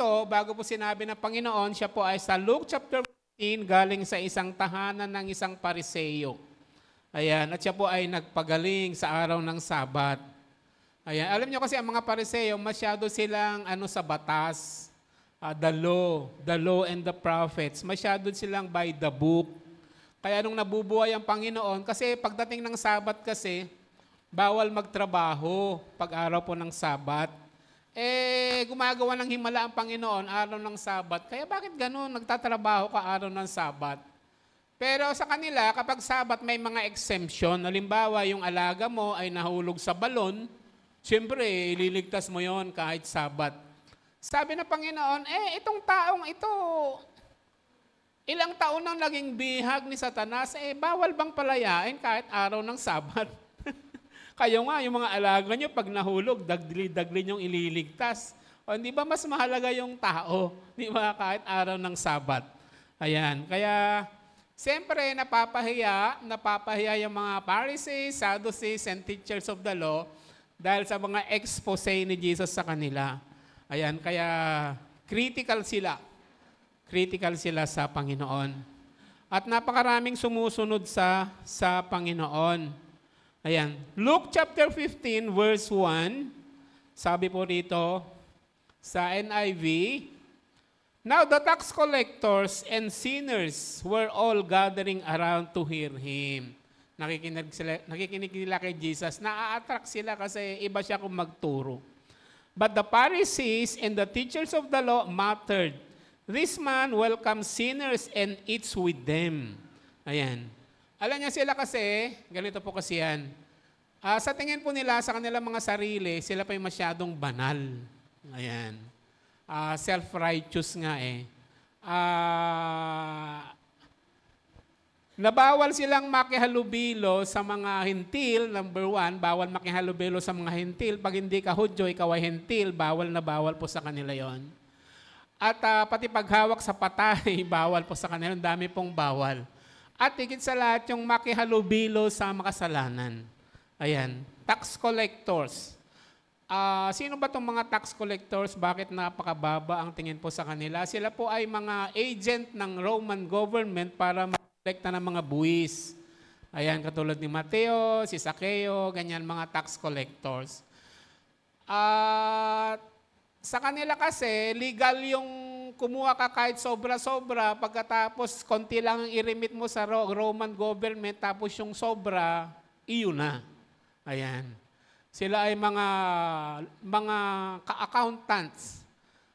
ito, bago po sinabi ng Panginoon, siya po ay sa Luke chapter 14, galing sa isang tahanan ng isang Pariseo. Ayan, at siya po ay nagpagaling sa araw ng Sabat. Ayan, alam niyo kasi ang mga Pariseo, masyado silang sa batas, the law and the prophets, masyado silang by the book. Kaya nung nabubuhay ang Panginoon, kasi pagdating ng Sabat kasi, bawal magtrabaho pag araw po ng Sabat. Gumagawa ng himala ang Panginoon araw ng Sabat. Kaya bakit ganun? Nagtatrabaho ka araw ng Sabat. Pero sa kanila, kapag Sabat may mga exemption. Halimbawa, yung alaga mo ay nahulog sa balon, siyempre, ililigtas mo yon kahit Sabat. Sabi ng Panginoon, itong taong ito, ilang taon nang naging bihag ni Satanas, bawal bang palayain kahit araw ng Sabat? Kayo nga, yung mga alaga nyo, pag nahulog, dagli nyo ililigtas. O hindi ba mas mahalaga yung tao? Di ba? Kahit araw ng Sabat. Ayan. Kaya, siyempre, napapahiya yung mga Pharisees, Sadducees, and teachers of the law dahil sa mga expose ni Jesus sa kanila. Ayan. Kaya, critical sila. Critical sila sa Panginoon. At napakaraming sumusunod sa Panginoon. Ayan. Luke chapter 15 verse 1, sabi po rito sa NIV, "Now the tax collectors and sinners were all gathering around to hear him." Nakikinig sila kay Jesus. Na-attract sila kasi iba siya kung magturo. "But the Pharisees and the teachers of the law muttered, 'This man welcomes sinners and eats with them.'" Ayan. Alam niya sila kasi, ganito po kasi yan. Sa tingin po nila, sa kanilang mga sarili, sila pa yung masyadong banal. Ayan. Self-righteous nga Nabawal silang makihalubilo sa mga hintil, number one, bawal makihalubilo sa mga hintil. Pag hindi ka Hudyo, ikaw ay hintil, bawal na bawal po sa kanila yon. At pati paghawak sa patay, bawal po sa kanila, dami pong bawal. At higit sa lahat, yung makihalubilo sa makasalanan. Ayan, tax collectors. Sino ba itong mga tax collectors? Bakit napakababa ang tingin po sa kanila? Sila po ay mga agent ng Roman government para mag-collecta ng mga buwis. Ayan, katulad ni Mateo, si Zaccheo, ganyan mga tax collectors. Sa kanila kasi, legal yung kumuha ka kahit sobra-sobra, pagkatapos konti lang ang i-remit mo sa Roman government, tapos yung sobra, iyon na. Ayan. Sila ay mga ka-accountants.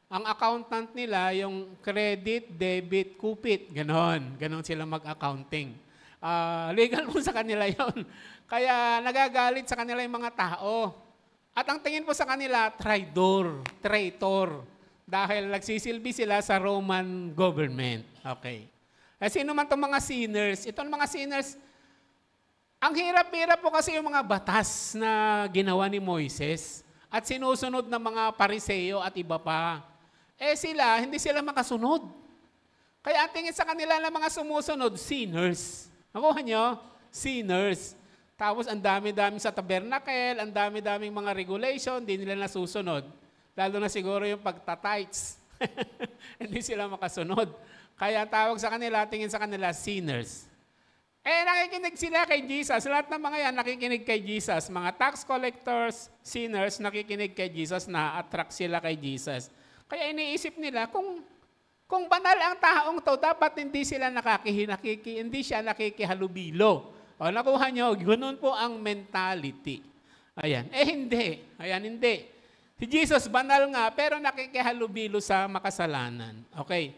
Ang accountant nila, yung credit, debit, kupit, ganon. Ganon sila mag-accounting. Legal mo sa kanila yon. Kaya nagagalit sa kanila yung mga tao. At ang tingin po sa kanila, traitor. Dahil nagsisilbi sila sa Roman government. Okay. Sino man itong mga sinners? Itong mga sinners, ang hirap-hirap po kasi yung mga batas na ginawa ni Moises at sinusunod ng mga Pariseo at iba pa. Sila, hindi sila makasunod. Kaya ang tingin sa kanila ng mga sumusunod, sinners. Nakuha nyo? Sinners. Tapos ang dami-dami sa tabernacle, ang dami-daming mga regulation, hindi nila nasusunod. Lalo na siguro yung pagtatights. Hindi sila makasunod. Kaya tawag sa kanila, tingin sa kanila, sinners. Nakikinig sila kay Jesus. Lahat ng mga yan, nakikinig kay Jesus. Mga tax collectors, sinners, nakikinig kay Jesus, na-attract sila kay Jesus. Kaya iniisip nila, kung banal ang taong to, dapat hindi siya nakikihalubilo. O, nakuha nyo, ganun po ang mentality. Ayan. Hindi. Ayan, hindi. Si Jesus, banal nga, pero nakikihalubilo sa makasalanan. Okay.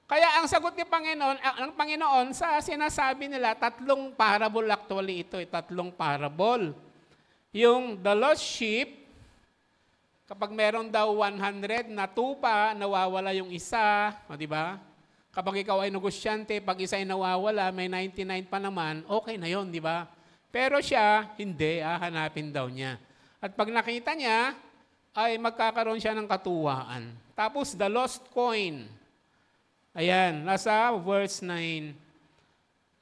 Kaya ang sagot ni Panginoon, sa sinasabi nila, 3 parable actually ito, 3 parable. Yung the lost sheep, kapag meron daw 100 na tupa, nawawala yung isa, di ba? Kapag ikaw ay negosyante, pag isa ay nawawala, may 99 pa naman, okay na yon, di ba? Pero siya, hindi, hanapin daw niya. At pag nakita niya, ay magkakaroon siya ng katuwaan. Tapos the lost coin. Ayan, nasa verse 9.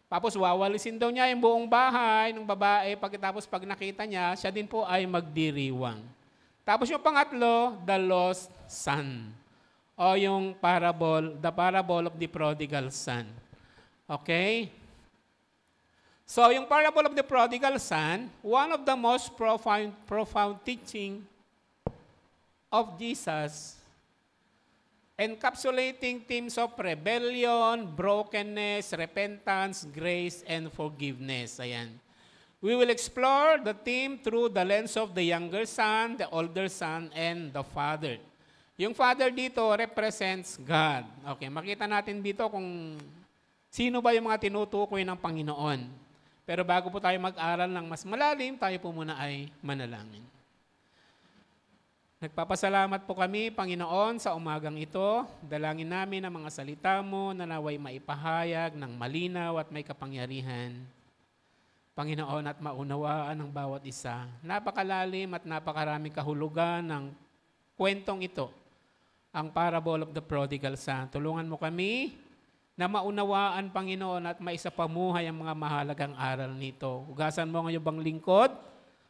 Tapos wawalisin daw niya yung buong bahay ng babae. Pagkatapos pag nakita niya, siya din po ay magdiriwang. Tapos yung pangatlo, the lost son. o yung the parable of the prodigal son. Okay? So, yung parable of the prodigal son, one of the most profound teaching of Jesus, encapsulating themes of rebellion, brokenness, repentance, grace, and forgiveness. Ayan. We will explore the theme through the lens of the younger son, the older son, and the father. Yung father dito represents God. Okay, makita natin dito kung sino ba yung mga tinutukoy ng Panginoon. Pero bago po tayo mag-aral ng mas malalim, tayo po muna ay manalangin. Nagpapasalamat po kami, Panginoon, sa umagang ito. Dalangin namin ang mga salita mo na naway maipahayag ng malinaw at may kapangyarihan. Panginoon, at maunawaan ng bawat isa. Napakalalim at napakaraming kahulugan ng kwentong ito, ang parable of the prodigal son. Tulungan mo kami na maunawaan, Panginoon, at maisapamuhay ang mga mahalagang aral nito. Hugasan mo ang iyong lingkod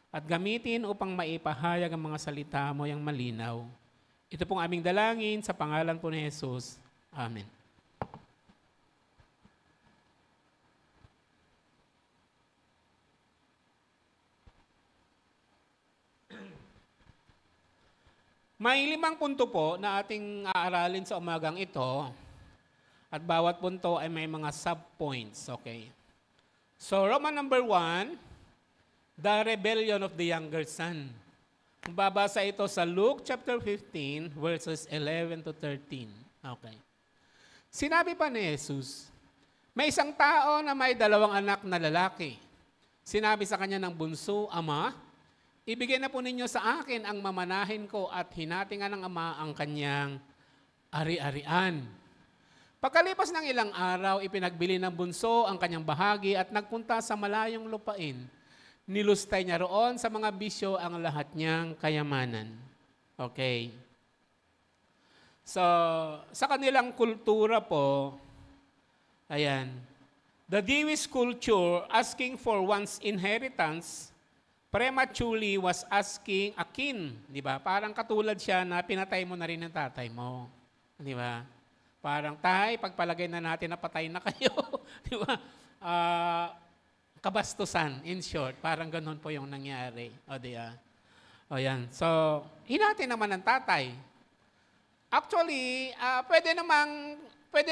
at gamitin upang maipahayag ang mga salita mo yang malinaw. Ito pong aming dalangin sa pangalan po ni Jesus. Amen. May 5 punto po na ating aaralin sa umagang ito. At bawat punto ay may mga sub-points, okay? So, Roman number 1, the rebellion of the younger son. Babasa ito sa Luke chapter 15, verses 11 to 13. Okay. Sinabi pa ni Jesus, may isang tao na may 2 anak na lalaki. Sinabi sa kanya ng bunso, Ama, ibigay na po ninyo sa akin ang mamanahin ko at hinatingan ng ama ang kanyang ari-arian. Pagkalipas ng ilang araw, ipinagbili ng bunso ang kanyang bahagi at nagpunta sa malayong lupain. Nilustay niya roon sa mga bisyo ang lahat niyang kayamanan. Okay. So, sa kanilang kultura po, ayan, the Jewish culture asking for one's inheritance prematurely was asking a kin, di ba? Parang katulad siya na pinatay mo na rin ng tatay mo. Di ba? Parang, tay, pagpalagay na natin na patay na kayo. Di ba? Kabastusan, in short. Parang ganun po yung nangyari. O, di ba? O, yan. So, hinati naman ng tatay. Actually, pwede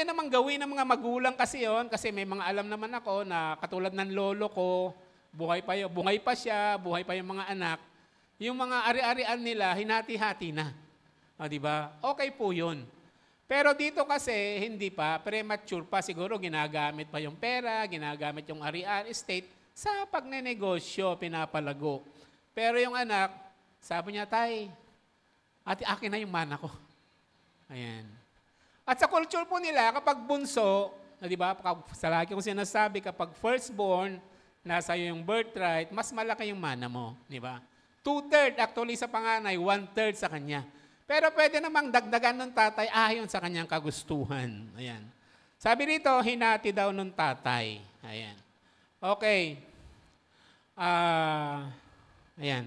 namang gawin ng mga magulang kasi yon, kasi may mga alam naman ako na katulad ng lolo ko, buhay pa siya, buhay pa yung mga anak. Yung mga ari-arian nila, hinati-hati na. O, di ba? Okay po yun. Pero dito kasi, hindi pa, premature pa, siguro ginagamit pa yung pera, ginagamit yung arian, estate, sa pagnenegosyo, pinapalago. Pero yung anak, sabi niya, tay, akin na yung mana ko. Ayan. At sa culture po nila, kapag bunso, di ba, sa lagi kong sinasabi, kapag firstborn, nasa iyo yung birthright, mas malaki yung mana mo, di ba? 2/3 actually sa panganay, 1/3 sa kanya. Pero pwede namang dagdagan ng tatay ayon sa kanyang kagustuhan. Ayan. Sabi rito, hinati daw ng tatay. Ayan. Okay. Ayan.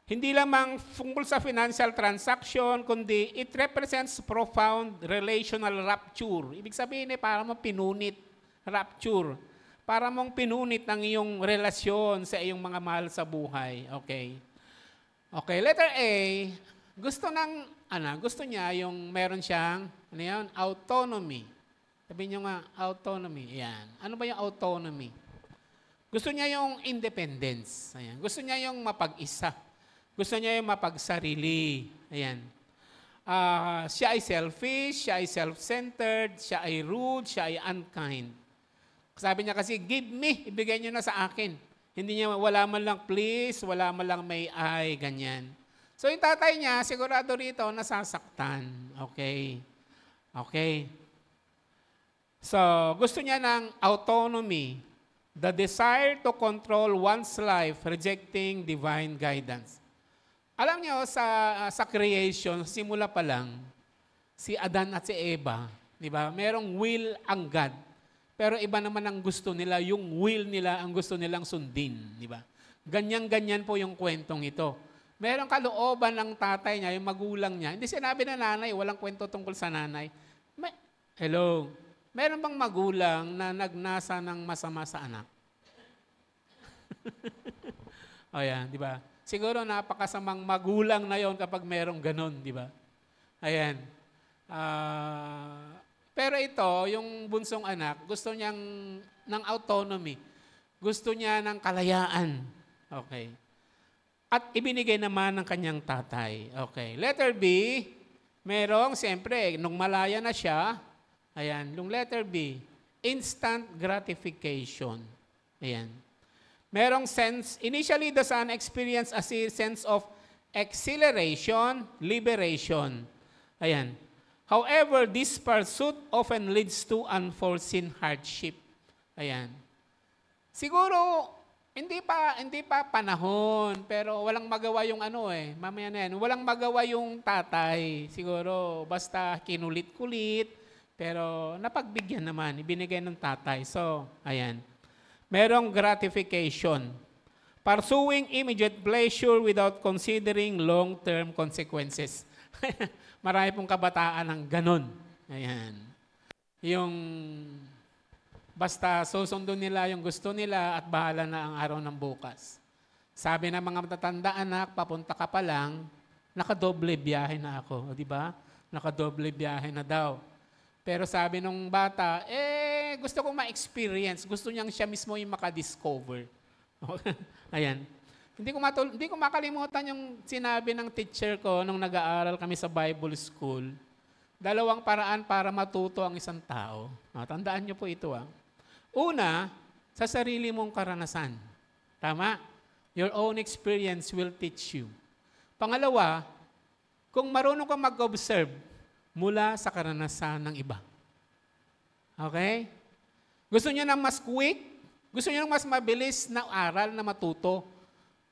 Hindi lamang tungkol sa financial transaction, kundi it represents profound relational rupture. Ibig sabihin para mong pinunit, rupture. Para mong pinunit ang iyong relasyon sa iyong mga mahal sa buhay. Okay. Okay, letter A, gusto niya yung meron siyang, autonomy. Sabihin niyo nga, autonomy. Ayan. Ano ba yung autonomy? Gusto niya yung independence. Ayan. Gusto niya yung mapag-isa. Gusto niya yung mapagsarili. Ayan. Siya ay selfish, siya ay self-centered, siya ay rude, siya ay unkind. Sabi niya kasi, give me, ibigay niyo na sa akin. Hindi niya, wala man lang please, wala man lang may I, ganyan. So yung tatay niya, sigurado rito, nasasaktan. Okay. Okay. So, gusto niya ng autonomy, the desire to control one's life, rejecting divine guidance. Alam niyo, sa creation, simula pa lang, si Adan at si Eva, di ba? Merong will ang God. Pero iba naman ang gusto nila, yung will nila ang gusto nilang sundin, di ba? Ganyan-ganyan po yung kwentong ito. Merong kalooban ng tatay niya, yung magulang niya. Hindi sinabi na nanay, walang kwento tungkol sa nanay. Hello? Meron bang magulang na nagnasa ng masama sa anak? O yan, di ba? Siguro napakasamang magulang na yon kapag merong ganun, di ba? Ayan. Pero ito, yung bunsong anak, gusto niyang ng autonomy. Gusto niya ng kalayaan. Okay. At ibinigay naman ng kanyang tatay. Okay. Letter B, merong, siyempre, nung malaya na siya, ayan, yung letter B, instant gratification. Ayan. Merong sense, initially the son experienced a sense of exhilaration, liberation. Ayan. However, this pursuit often leads to unforeseen hardship. Ayan. Siguro, hindi pa panahon, pero walang magawa yung mamaya na yan. Walang magawa yung tatay. Siguro, basta kinulit-kulit, pero napagbigyan naman, ibinigay ng tatay. So, ayan. Merong gratification. Pursuing immediate pleasure without considering long-term consequences. Marami pong kabataan ng ganun. Ayan. Yung basta susundo nila yung gusto nila at bahala na ang araw ng bukas. Sabi ng mga matatanda, anak, papunta ka pa lang, nakadoble biyahe na ako. O, di ba? Nakadoble biyahe na daw. Pero sabi nung bata, gusto kong ma-experience. Gusto niyang siya mismo yung makadiscover. Ayan. Hindi ko makalimutan yung sinabi ng teacher ko nung nag-aaral kami sa Bible School. 2 paraan para matuto ang isang tao. Tandaan niyo po ito. Una, sa sarili mong karanasan. Tama? Your own experience will teach you. Pangalawa, kung marunong kang mag-observe mula sa karanasan ng iba. Okay? Gusto niyo ng mas quick? Gusto niyo ng mas mabilis na aral na matuto?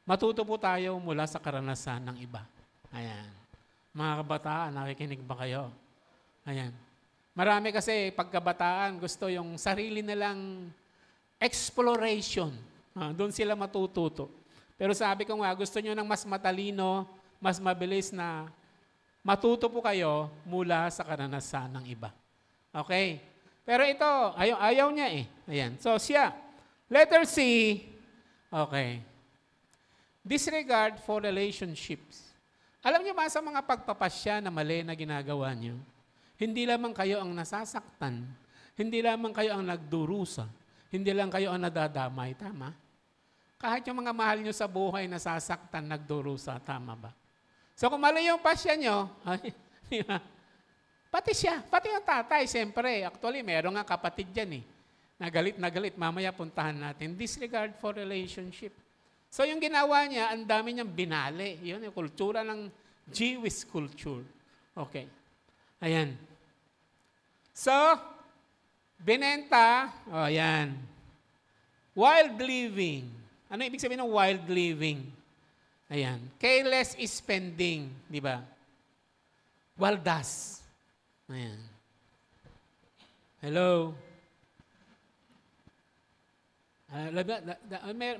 Matuto po tayo mula sa karanasan ng iba. Ayan. Mga kabataan, nakikinig ba kayo? Ayan. Marami kasi pagkabataan, gusto yung sarili nilang exploration. Doon sila matututo. Pero sabi ko nga, gusto nyo ng mas matalino, mas mabilis na matuto po kayo mula sa karanasan ng iba. Okay? Pero ito, ayaw niya eh. Ayan. So siya. Letter C. Okay. Disregard for relationships. Alam niyo ba sa mga pagpapasya na mali na ginagawa niyo? Hindi lamang kayo ang nasasaktan. Hindi lamang kayo ang nagdurusa. Hindi lang kayo ang nadadamay. Tama? Kahit yung mga mahal nyo sa buhay nasasaktan, nagdurusa. Tama ba? So kung mali yung pasya nyo, pati siya, pati yung tatay, siyempre. Actually, meron nga kapatid dyan eh. Na galit, mamaya puntahan natin. Disregard for relationship. So yung ginawa niya, ang dami niyang binali. Yun yung kultura ng Jewish culture. Okay. Ayan. So, binenta, ayan. Wild living. Ano ibig sabihin ng wild living? Ayan. Careless spending, di ba? Waldas. Ayan. Hello.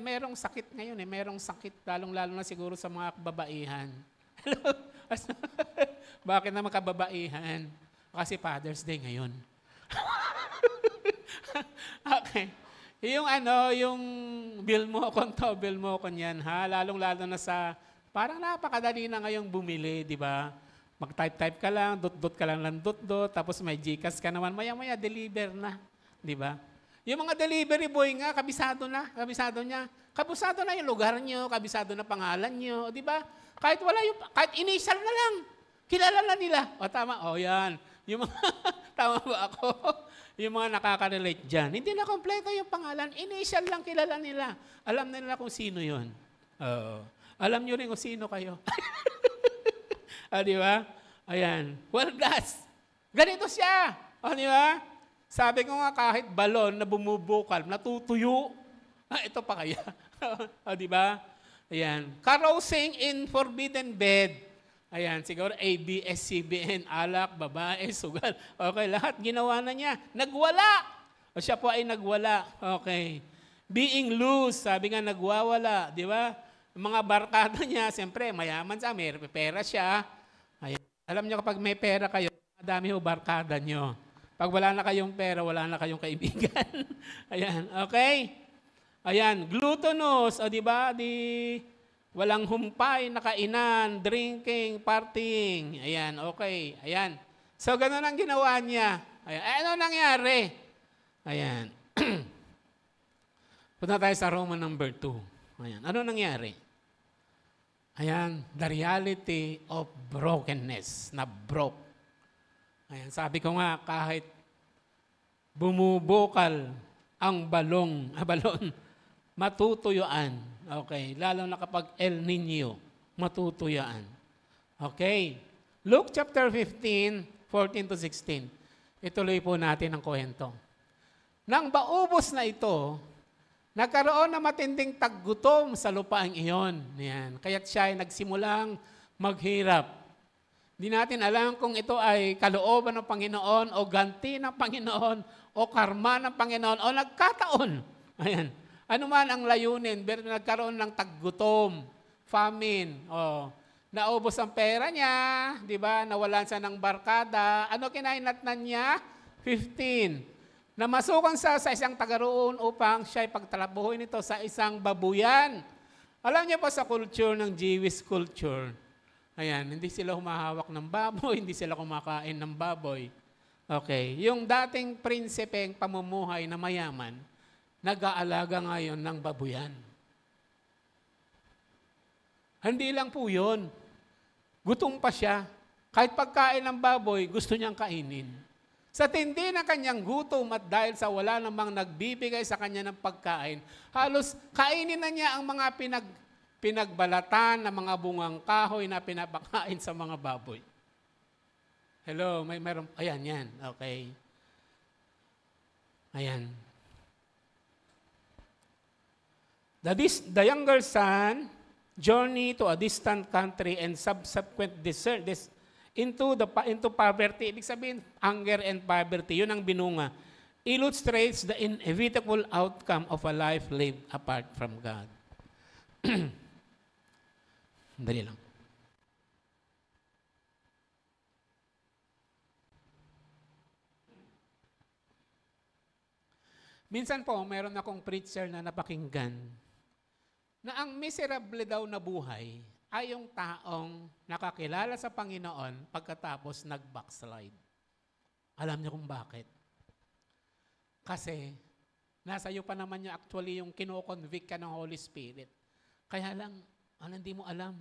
Merong sakit ngayon eh. Merong sakit, lalong-lalo na siguro sa mga kababaihan. Hello? Bakit naman kababaihan? Kasi Father's Day ngayon. Okay. Yung bill mo kon yan, ha? Lalong-lalo na sa, parang napakadali na ngayong bumili, di ba? Mag-type ka lang, dot ka lang ng dot, tapos may GCash ka naman, maya-maya, deliver na. Di ba? Yung mga delivery boy nga, kabisado niya. Kabisado na yung lugar nyo, kabisado na pangalan nyo, di ba? Kahit initial na lang, kilala na nila. O tama, yan. Yung mga, tama ba ako? Yung mga nakaka-relate dyan. Hindi na kompleto yung pangalan. Initial lang kilala nila. Alam na nila kung sino yun. Alam nyo rin kung sino kayo. Di ba? Ayan. Well, ganito siya. Di ba? Sabi ko nga kahit balon na bumubukal, natutuyo. Ito pa kaya. Di ba? Ayan. Carousing in forbidden bed. Ayan, siguro ABS-CBN, alak, babae, sugal. Okay, lahat ginawa na niya. Nagwala. O siya po ay nagwala. Okay. Being loose, sabi nga nagwawala, di ba? Yung mga barkada niya, siyempre, mayaman siya, may pera siya. Ayan. Alam niyo, kapag may pera kayo, madami ho barkada niyo. Pag wala na kayong pera, wala na kayong kaibigan. Ayan, okay? Ayan, gluttonous, o di ba? Walang humpay na kainan, drinking, partying. Ayan, okay. Ayan. So, ganun ang ginawa niya. Ayan. Ano nangyari? Ayan. Punta tayo sa Roman number 2. Ayan. Ano nangyari? Ayan, the reality of brokenness, na broke. Ayan, sabi ko nga, kahit bumubukal ang balon, matutuyuan. Okay, lalo na kapag El Nino, matutuyuan. Okay, Luke chapter 15, 14 to 16. Ituloy po natin ang kwento. Nang maubos na ito, nagkaroon na matinding taggutom sa lupaang iyon. Yan. Kaya't siya ay nagsimulang maghirap. Hindi natin alam kung ito ay kalooban ng Panginoon o ganti ng Panginoon o karma ng Panginoon o nagkataon. Ayan. Ano man ang layunin, pero nagkaroon ng taggutom, famine, naubos ang pera niya, di ba? Nawalan siya ng barkada. Ano kinainatnan niya? 15. Namasukan sa isang tagaroon upang siya ay pagtrabahuin ito sa isang babuyan. Alam niyo pa sa culture ng Jewish culture, ayan, hindi sila humahawak ng baboy, hindi sila kumakain ng baboy. Okay, yung dating prinsipeng pamumuhay na mayaman, nag-aalaga ngayon ng babuyan. Hindi lang po yun. Gutom pa siya. Kahit pagkain ng baboy, gusto niyang kainin. Sa tindi ng kanyang gutom at dahil sa wala namang nagbibigay sa kanya ng pagkain, halos kainin na niya ang mga pinagbalatan ng mga bungang kahoy na pinapakain sa mga baboy. Hello, meron, ayan, yan, okay. Ayan. The younger son journey to a distant country and subsequent desert into poverty. Ibig sabihin, hunger and poverty. Yun ang binunga. Illustrates the inevitable outcome of a life lived apart from God. Dali lang. Minsan po, meron akong preacher na napakinggan na ang miserable daw na buhay ay yung taong nakakilala sa Panginoon pagkatapos nag-backslide. Alam niyo kung bakit? Kasi nasa iyo pa naman yung actually yung kino-convict ka ng Holy Spirit. Kaya lang, hindi mo alam.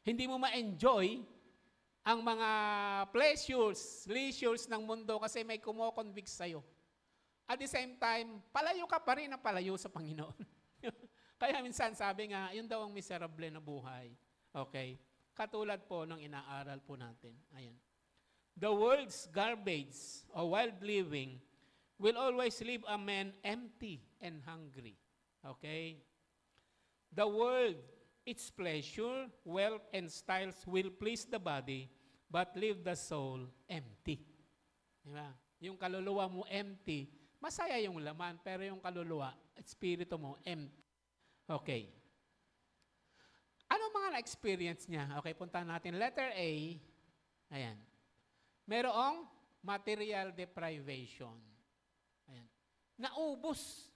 Hindi mo ma-enjoy ang mga pleasures, leisures ng mundo kasi may kumo-convict sa'yo. At the same time, palayo ka pa rin na palayo sa Panginoon. Kaya minsan sabi nga, yun daw ang miserable na buhay. Okay? Katulad po ng inaaral po natin. Ayan. The world's garbage or wild living will always leave a man empty and hungry. Okay? The world, its pleasure, wealth, and styles will please the body, but leave the soul empty. Diba? Yung kaluluwa mo empty, masaya yung laman, pero yung kaluluwa, espiritu mo empty. Okay. Ano mga na-experience niya? Okay, puntahan natin. Letter A, ayan. Merong material deprivation. Ayan. Naubos.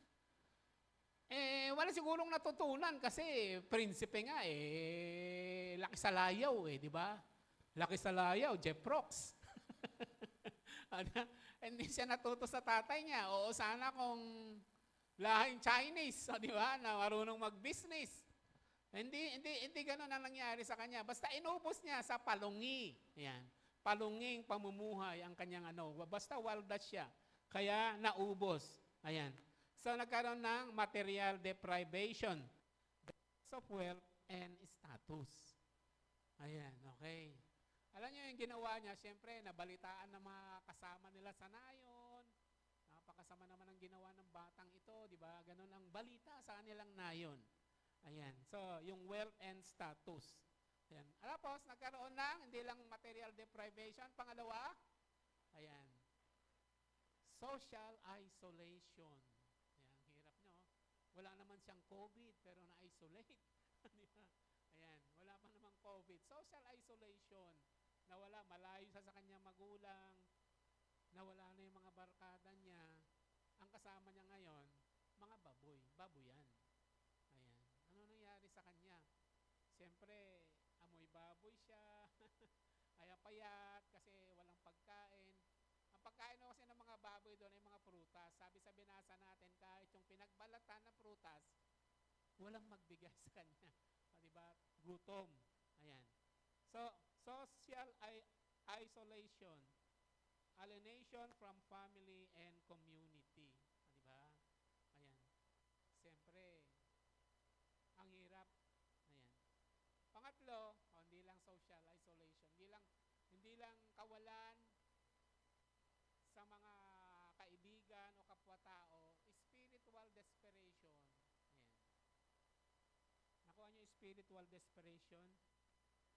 Wala sigurong natutunan kasi prinsipe nga laki sa layaw di ba? Laki sa layaw, Jeff Rocks. Hindi siya natuto sa tatay niya. Oo, sana kung lahing Chinese, di ba? Na marunong mag-business. Hindi gano'n ang nangyari sa kanya. Basta inubos niya sa palungi. Ayan. Palunging pamumuhay ang kanyang Basta waldas siya. Kaya naubos. Ayan. So nagkaroon ng material deprivation. Of wealth and status. Ayan, okay. Alam niyo yung ginawa niya, siyempre, nabalitaan ng mga kasama nila sa nayon. Napakasama naman ang ginawa ng batang ito, di ba? Ganon ang balita sa kanilang nayon. Ayan. So, yung wealth and status. Ayan. Tapos, nagkaroon ng, hindi lang material deprivation. Pangalawa, ayan. Social isolation. Ayan, hirap nyo. Wala naman siyang COVID, pero na-isolate. Di ba? Ayan, wala pa namang COVID. Social isolation. Nawala, malayo siya sa kanyang magulang. Nawala na yung mga barkada niya. Ang kasama niya ngayon, mga baboy. Baboyan. Ayan. Ano nangyari sa kanya? Siyempre, amoy baboy siya. Ay payat kasi walang pagkain. Ang pagkain kasi ng mga baboy doon ay mga prutas. Sabi sa binasa natin, kahit yung pinagbalatan na prutas, walang magbigay sa kanya. Diba? Gutom. Ayan. So, social isolation. Alienation from family and community. Diba? Ayan. Siyempre, ang hirap. Ayan. Pangatlo, hindi lang social isolation, hindi lang kawalan sa mga kaibigan o kapwa-tao, spiritual desperation. Ayan. Nakuha niyo spiritual desperation?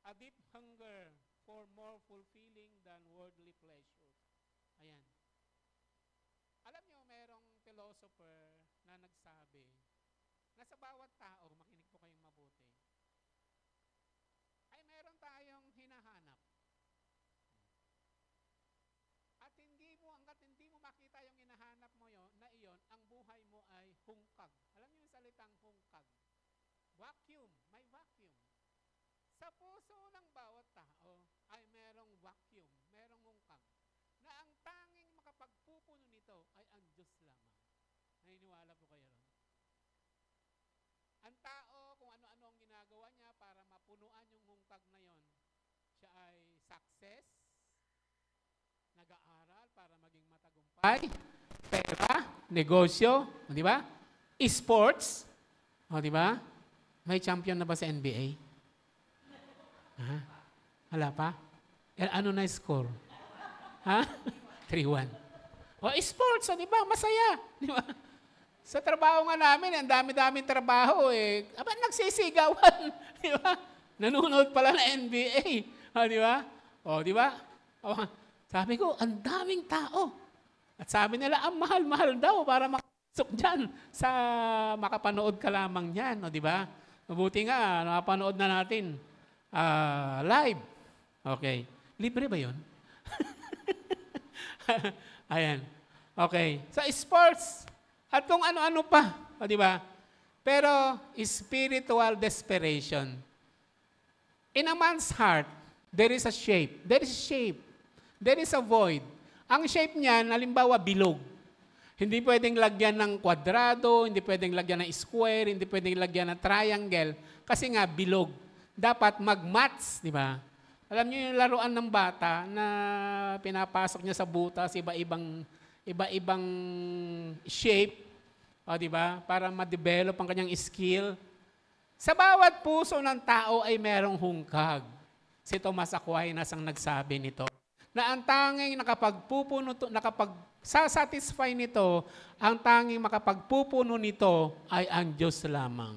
A deep hunger for more fulfilling than worldly pleasures. Ayan. Alam niyo, merong philosopher na nagsabi na sa bawat tao, makinig po kayong mabuti, ay meron tayong hinahanap. At hanggat hindi mo makita yung hinahanap mo na iyon, ang buhay mo ay hungkag. Alam niyo yung salitang hungkag? Vacuum, may vacuum. Sa puso ng bawat tao ay merong vacuum, merong hungkag, na ang tanging makapagpupuno nito ay ang Diyos lamang. Naniniwala po kayo ron? Ang tao, kung ano-ano ang ginagawa niya para mapunuan yung hungkag na yon, siya ay success, nag-aaral para maging matagumpay, pera, negosyo, di ba? Sports, di ba? May champion na ba sa NBA? Ha? Wala pa? Ano na score? Ha? 3-1. Sports, di ba? Masaya, di ba? Sa trabaho nga namin, ang dami-daming trabaho eh. Aba, nagsisigawan. Di ba? Nanonood pala ng NBA. Di ba? Di ba? Sabi ko, ang daming tao. At sabi nila, ang mahal-mahal daw para makasok dyan sa makapanood ka lamang yan. Di ba? Mabuti nga, nakapanood na natin live. Okay. Libre ba yun? Ayan. Okay. Sa sports, at kung ano-ano pa, di ba? Pero spiritual desperation. In a man's heart, there is a shape. There is a shape. There is a void. Ang shape niyan, halimbawa, bilog. Hindi pwedeng lagyan ng kwadrado, hindi pwedeng lagyan ng square, hindi pwedeng lagyan ng triangle, kasi nga bilog. Dapat mag-match, di ba? Alam niyo yung laruan ng bata na pinapasok niya sa butas, iba-ibang shape, di ba? Para ma-develop ang kanyang skill. Sa bawat puso ng tao ay merong hungkag. Si Thomas Aquinas ang nagsabi nito, na ang tanging nakapagsasatisfy nito, ang tanging makapagpupuno nito ay ang Diyos lamang.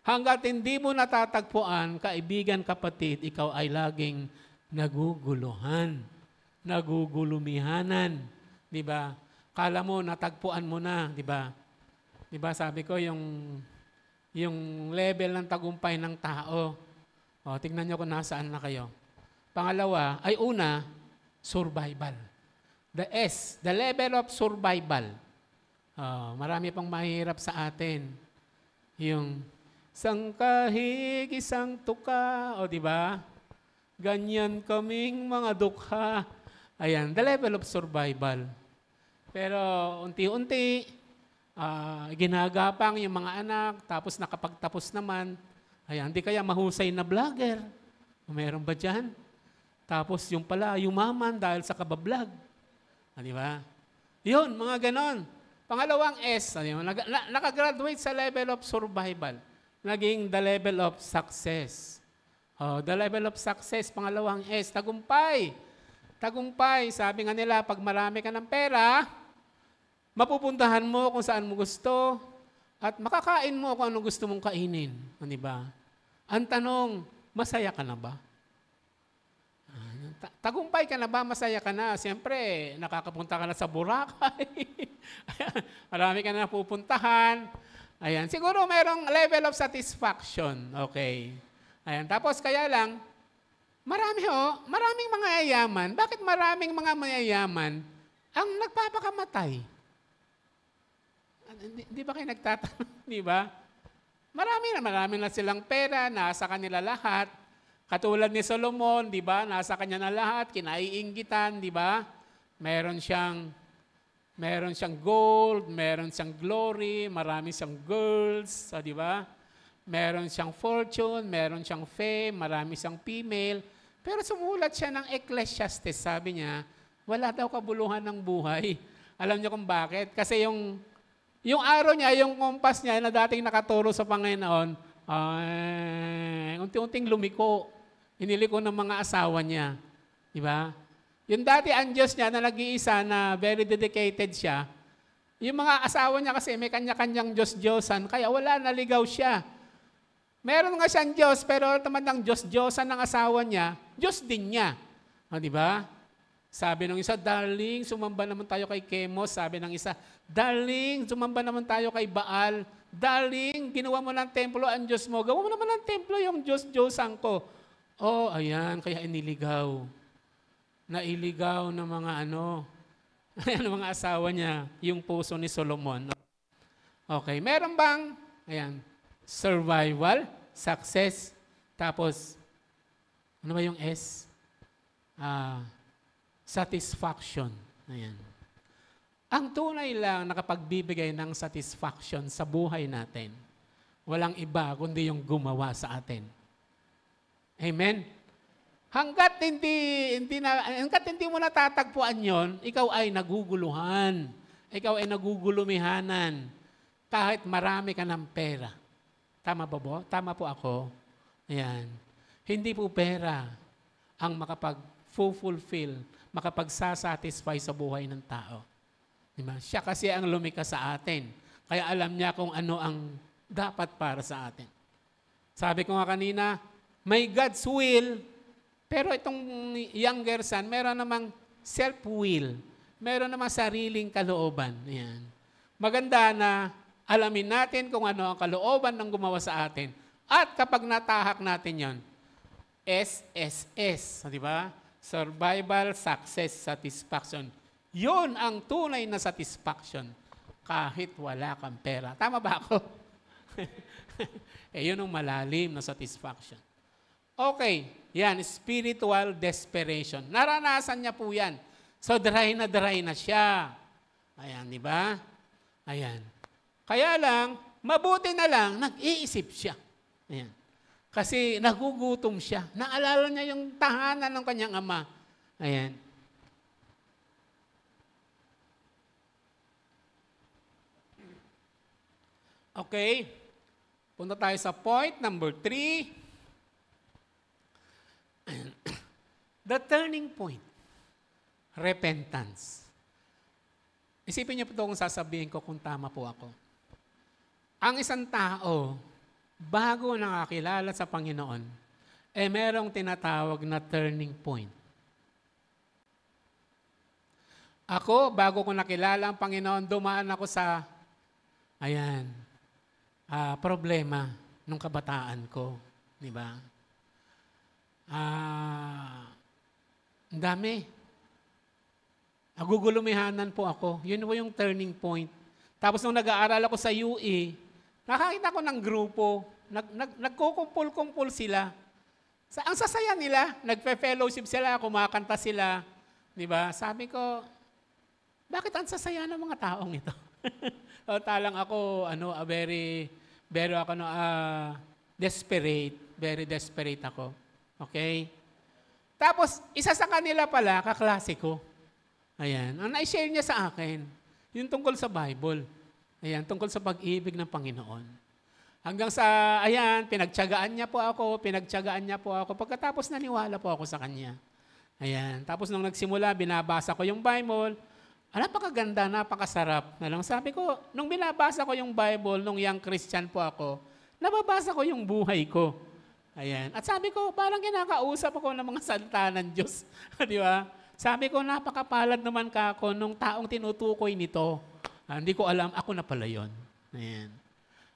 Hanggat hindi mo natatagpuan, kaibigan, kapatid, ikaw ay laging naguguluhan, nagugulumihanan. Di ba? Kala mo, natagpuan mo na, di ba? Di ba, sabi ko, yung level ng tagumpay ng tao. Tingnan nyo kung nasaan na kayo. Pangalawa, ay una, survival. The S, the level of survival. Marami pang mahirap sa atin. Yung, isang kahig, isang tuka, di ba? Ganyan kaming mga dukha. Ayan, the level of survival. Pero unti-unti, ginagapang yung mga anak, tapos nakapagtapos naman. Ayan, hindi kaya mahusay na vlogger. Meron ba dyan? Tapos yung pala, yumaman dahil sa kabablog. Di ba? Yun, mga ganon. Pangalawang S, nakagraduate sa level of survival. Naging the level of success. The level of success, pangalawang S, tagumpay. Tagumpay, sabi nga nila, pag marami ka ng pera, mapupuntahan mo kung saan mo gusto at makakain mo kung ano gusto mong kainin. Di ba? Ang tanong, masaya ka na ba? Tagumpay ka na ba? Masaya ka na? Siyempre, nakakapunta ka na sa Boracay. Marami ka na napupuntahan. Ayan, siguro mayroong level of satisfaction. Okay. Ayan, tapos kaya lang, maraming mga yayaman. Bakit maraming mga mayayaman ang nagpapakamatay? Di ba kayo nagtatanong? Di ba? Marami na silang pera, nasa kanila lahat. Katulad ni Solomon, di ba? Nasa kanya na lahat, kinaiinggitan, di ba? Meron siyang gold, meron siyang glory, marami siyang girls, di ba? Meron siyang fortune, meron siyang fame, marami siyang female. Pero sumulat siya ng Ecclesiastes, sabi niya, wala daw kabuluhan ng buhay. Alam niyo kung bakit? Kasi yung araw niya, yung kompas niya na dating nakaturo sa Panginoon, unti-unting lumiko. Iniliko ng mga asawa niya. Di ba? Yung dati ang Diyos niya na nag-iisa na very dedicated siya, yung mga asawa niya kasi may kanya-kanyang Diyos-Diyosan, kaya wala, naligaw siya. Meron nga siyang Diyos, pero naman ng Diyos-Diyosan ng asawa niya, Diyos din niya. Di ba? Sabi ng isa, darling, sumamba naman tayo kay Chemos. Sabi ng isa, darling, sumamba naman tayo kay Baal. Darling, ginawa mo ng templo ang Diyos mo. Gawa mo naman ng templo yung Diyos-Diyosan ko. Oh, ayan, kaya iniligaw. Nailigaw ng mga ng mga asawa niya, yung puso ni Solomon. Okay, meron bang, survival, success, tapos, ano ba yung S? Satisfaction. Ayan. Ang tunay lang nakapagbibigay ng satisfaction sa buhay natin, walang iba kundi yung gumawa sa atin. Amen? Hanggat hindi mo natatagpuan yon, ikaw ay naguguluhan. Ikaw ay nagugulumihanan. Kahit marami ka ng pera. Tama ba po? Tama po ako. Ayan. Hindi po pera ang makapag-fulfill, makapagsasatisfy sa buhay ng tao. Diba? Siya kasi ang lumikha sa atin. Kaya alam niya kung ano ang dapat para sa atin. Sabi ko nga kanina, may God's will. Pero itong younger son, meron namang self-will. Meron namang sariling kalooban. Ayan. Maganda na alamin natin kung ano ang kalooban ng gumawa sa atin. At kapag natahak natin yon, SSS. Di ba? Survival, Success, Satisfaction. Yun ang tunay na satisfaction kahit wala kang pera. Tama ba ako? Yun ang malalim na satisfaction. Okay, yan, spiritual desperation. Naranasan niya po yan. So, dry na siya. Ayan, di ba? Ayan. Kaya lang, mabuti na lang, nag-iisip siya. Ayan. Kasi nagugutom siya. Naalala niya yung tahanan ng kanyang ama. Ayan. Okay. Punta tayo sa point number 3. The turning point, repentance. Isipin niyo po ito kung sasabihin ko kung tama po ako. Ang isang tao, bago nakakilala sa Panginoon, merong tinatawag na turning point. Ako, bago ko nakilala ang Panginoon, dumaan ako sa, problema nung kabataan ko. Di ba? Ang dami. Nagugulumihanan po ako. Yun po yung turning point. Tapos nung nag-aaral ako sa UE, nakakita ko ng grupo, nagkukumpul-kumpul sila. Ang sasaya nila, nagpe-fellowship sila, kumakanta sila. Di ba? Sabi ko, bakit ang sasaya ng mga taong ito? Talang ako, very desperate ako. Okay? Tapos, isa sa kanila pala, kaklase ko. Ayan. Ang na-share niya sa akin, yung tungkol sa Bible. Ayan, tungkol sa pag-ibig ng Panginoon. Hanggang sa, pinagtiyagaan niya po ako. Pagkatapos naniwala po ako sa kanya. Ayan. Tapos nung nagsimula, binabasa ko yung Bible. Napakaganda, napakasarap. Sabi ko, nung binabasa ko yung Bible, nung young Christian po ako, nababasa ko yung buhay ko. Ayan. At sabi ko, parang kinakausap ako ng mga salita ng Diyos. Di ba? Sabi ko, napakapalad naman ka ako nung taong tinutukoy nito. Hindi ko alam, ako na pala yun. Ayan.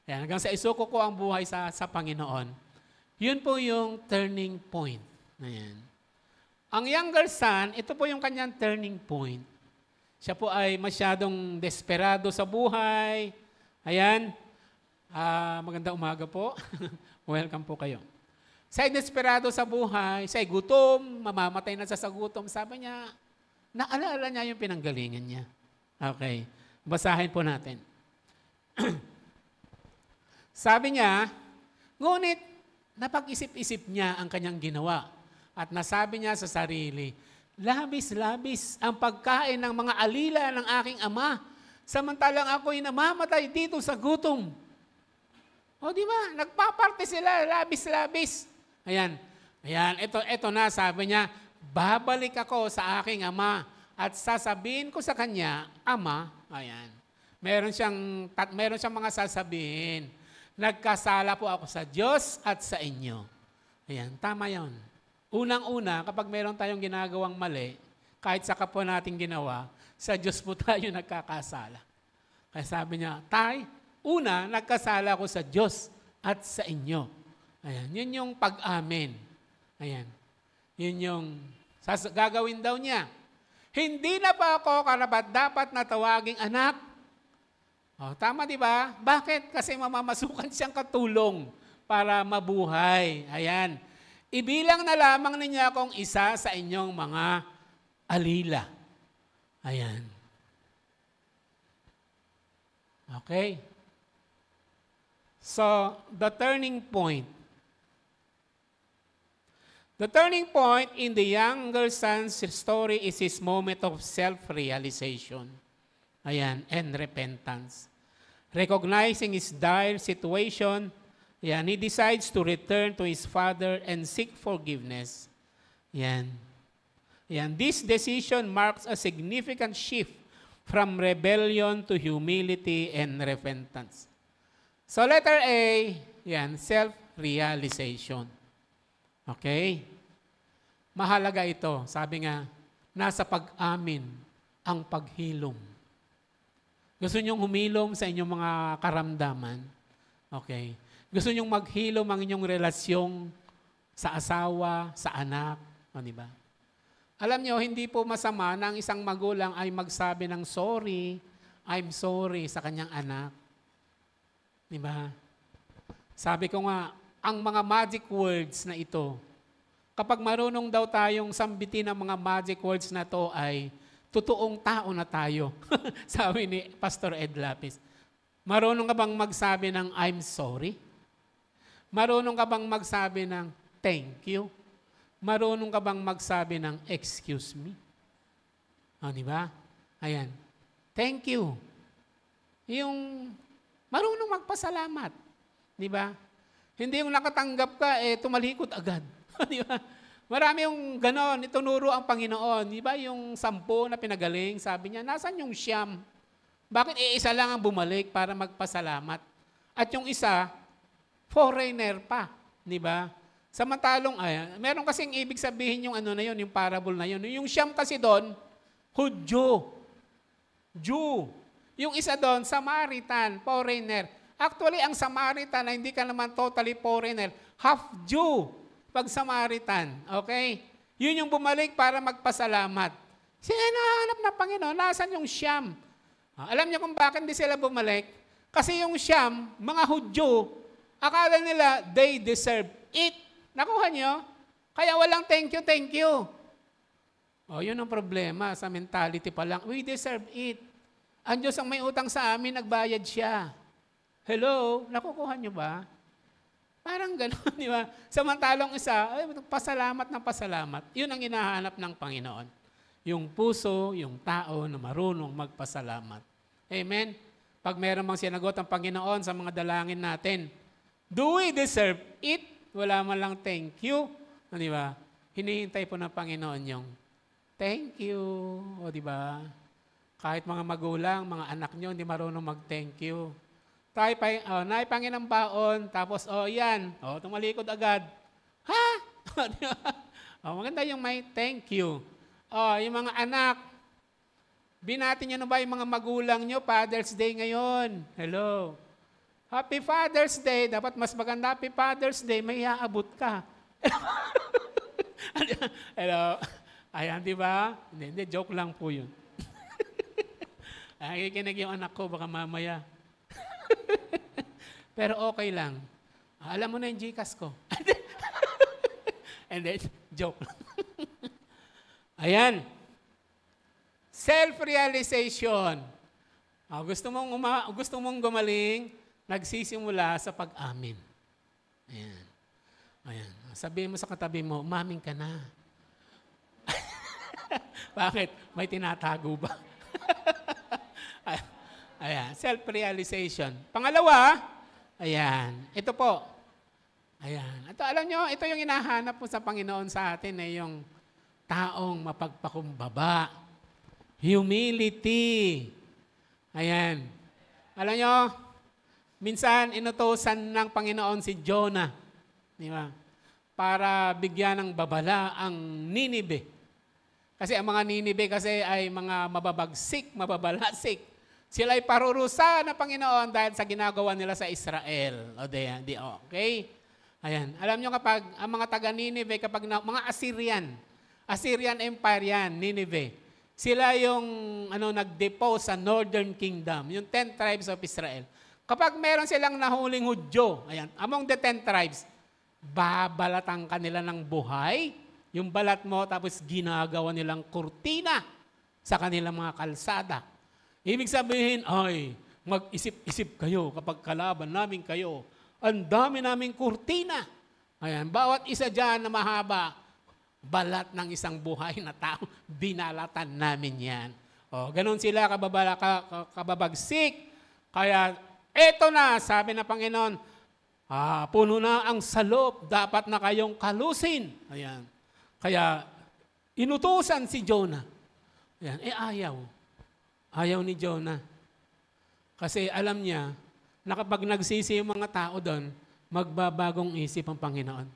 Ayan, hanggang sa isuko ko ang buhay sa Panginoon. Yun po yung turning point. Ayan. Ang younger son, ito po yung kanyang turning point. Siya po ay masyadong desperado sa buhay. Ayan. Magandang umaga po. Welcome po kayo. Siya ay desperado sa buhay. Siya ay gutom. Mamamatay na siya sa gutom. Sabi niya, naalala niya yung pinanggalingan niya. Okay. Basahin po natin. Sabi niya, ngunit napag-isip-isip niya ang kanyang ginawa at nasabi niya sa sarili, labis-labis ang pagkain ng mga alila ng aking ama, samantalang ako'y namamatay dito sa gutom. O di ba? Nagpaparte sila, labis-labis. Ayan, ito na, sabi niya, babalik ako sa aking ama at sasabihin ko sa kanya, Ama, ayan, meron siyang mga sasabihin. Nagkasala po ako sa Diyos at sa inyo. Ayan, tama yun. Unang-una, kapag meron tayong ginagawang mali, kahit sa kapwa nating ginawa, sa Diyos po tayo nagkakasala. Kaya sabi niya, Tay, una, nagkasala ako sa Diyos at sa inyo. Ayan, yun yung pag-amin. Ayan, yun yung gagawin daw niya. Hindi na pa ako karapat-dapat na tawaging anak. Oh, tama di ba? Bakit? Kasi mamamasukan siyang katulong para mabuhay. Ayan. Ibilang na lamang ninyo akong isa sa inyong mga alila. Ayan. Okay. So, the turning point. The turning point in the younger son's story is his moment of self-realization. Ayan, and repentance. Recognizing his dire situation, ayan, he decides to return to his father and seek forgiveness. Ayan. Ayan, this decision marks a significant shift from rebellion to humility and repentance. So letter A, ayan, self-realization. Okay? Mahalaga ito. Sabi nga, nasa pag-amin ang paghilom. Gusto nyong humilom sa inyong mga karamdaman? Okay. Gusto nyong maghilom ang inyong relasyong sa asawa, sa anak, di ba? Alam nyo, hindi po masama na ang isang magulang ay magsabi ng sorry, I'm sorry sa kanyang anak. Di ba? Sabi ko nga, ang mga magic words na ito, kapag marunong daw tayong sambitin ang mga magic words na to ay totoong tao na tayo. Sabi ni Pastor Ed Lapis. Marunong ka bang magsabi ng I'm sorry? Marunong ka bang magsabi ng thank you? Marunong ka bang magsabi ng excuse me? O, di ba? Ayan. Thank you. Yung marunong magpasalamat. Di ba? Hindi yung nakatanggap ka, tumalikod agad. Di ba? Marami yung ganon, itunuro ang Panginoon. Di ba yung 10 na pinagaling, sabi niya, nasan yung 9? Bakit isa lang ang bumalik para magpasalamat? At yung isa, foreigner pa. Di ba? Samantalong, meron kasing ibig sabihin yung ano na yun, yung parable na yun. Yung 9 kasi doon, Hudyo. Jew. Yung isa doon, Samaritan, foreigner. Actually, ang Samaritan na hindi ka naman totally foreigner, half Jew. Pag Samaritan, okay? Yun yung bumalik para magpasalamat. Sila nahanap na Panginoon, nasan yung 9? Alam niyo kung bakit hindi sila bumalik? Kasi yung 9, mga Hudyo, akala nila they deserve it. Nakuha niyo? Kaya walang thank you. O, yun ang problema sa mentality pa lang. We deserve it. Ang Diyos ang may utang sa amin, nagbayad siya. Hello? Nakukuha niyo ba? Parang gano'n, di ba? Samantalong isa, pasalamat ng pasalamat. Yun ang hinahanap ng Panginoon. Yung puso, yung tao na marunong magpasalamat. Amen? Pag meron mang sinagot ang Panginoon sa mga dalangin natin, do we deserve it? Wala man lang thank you. Di ba? Hinihintay po ng Panginoon yung thank you. O di ba? Kahit mga magulang, mga anak nyo, hindi marunong mag-thank you. Naipangin ang baon, tapos, yan. Tumalikod agad. Ha? Maganda yung may thank you. Yung mga anak, binati nyo na ba yung mga magulang nyo? Father's Day ngayon. Hello. Happy Father's Day, dapat mas maganda Happy Father's Day, may iaabot ka. Hello? Ayan, di ba? Hindi, joke lang po yun. Ay, kikinig yung anak ko, baka mamaya. Pero okay lang. Alam mo na yung Gcash ko. And then, joke lang. Ayan. Self-realization. Gusto mong gumaling, nagsisimula sa pag-amin. Ayan. Ayan. Sabihin mo sa katabi mo, umaming ka na. Bakit? May tinatago ba? Ayan. Self-realization. Pangalawa, ayan. Ito po. Ayan. Ito, alam nyo, ito yung hinahanap po sa Panginoon sa atin, yung taong mapagpakumbaba. Humility. Ayan. Alam nyo, minsan inutusan ng Panginoon si Jonah, di ba? Para bigyan ng babala ang Ninibe. Kasi ang mga Ninibe kasi ay mga mababagsik, mababalasik. Sila ay parurusa ng Panginoon dahil sa ginagawa nila sa Israel. O di, okay? Ayan. Alam nyo kapag ang mga taga Ninive, kapag mga Assyrian Empire yan, Ninive, sila yung nag-depose sa Northern Kingdom, yung 10 tribes of Israel. Kapag meron silang nahuling Hudyo, ayan, among the 10 tribes, babalatan ka nila ng buhay, yung balat mo, tapos ginagawa nilang kurtina sa kanilang mga kalsada. Ibig sabihin, ay, mag-isip-isip kayo kapag kalaban namin kayo. Ang dami naming kurtina. Ayan, bawat isa dyan na mahaba, balat ng isang buhay na tao, binalatan namin yan. O, ganun sila kababagsik. Kaya, eto na, sabi ng Panginoon, puno na ang salop, dapat na kayong kalusin. Ayan. Kaya, inutusan si Jonah. Ayan, ayaw. Ayaw ni Jonah. Kasi alam niya na kapag nagsisi yung mga tao doon, magbabagong isip ang Panginoon.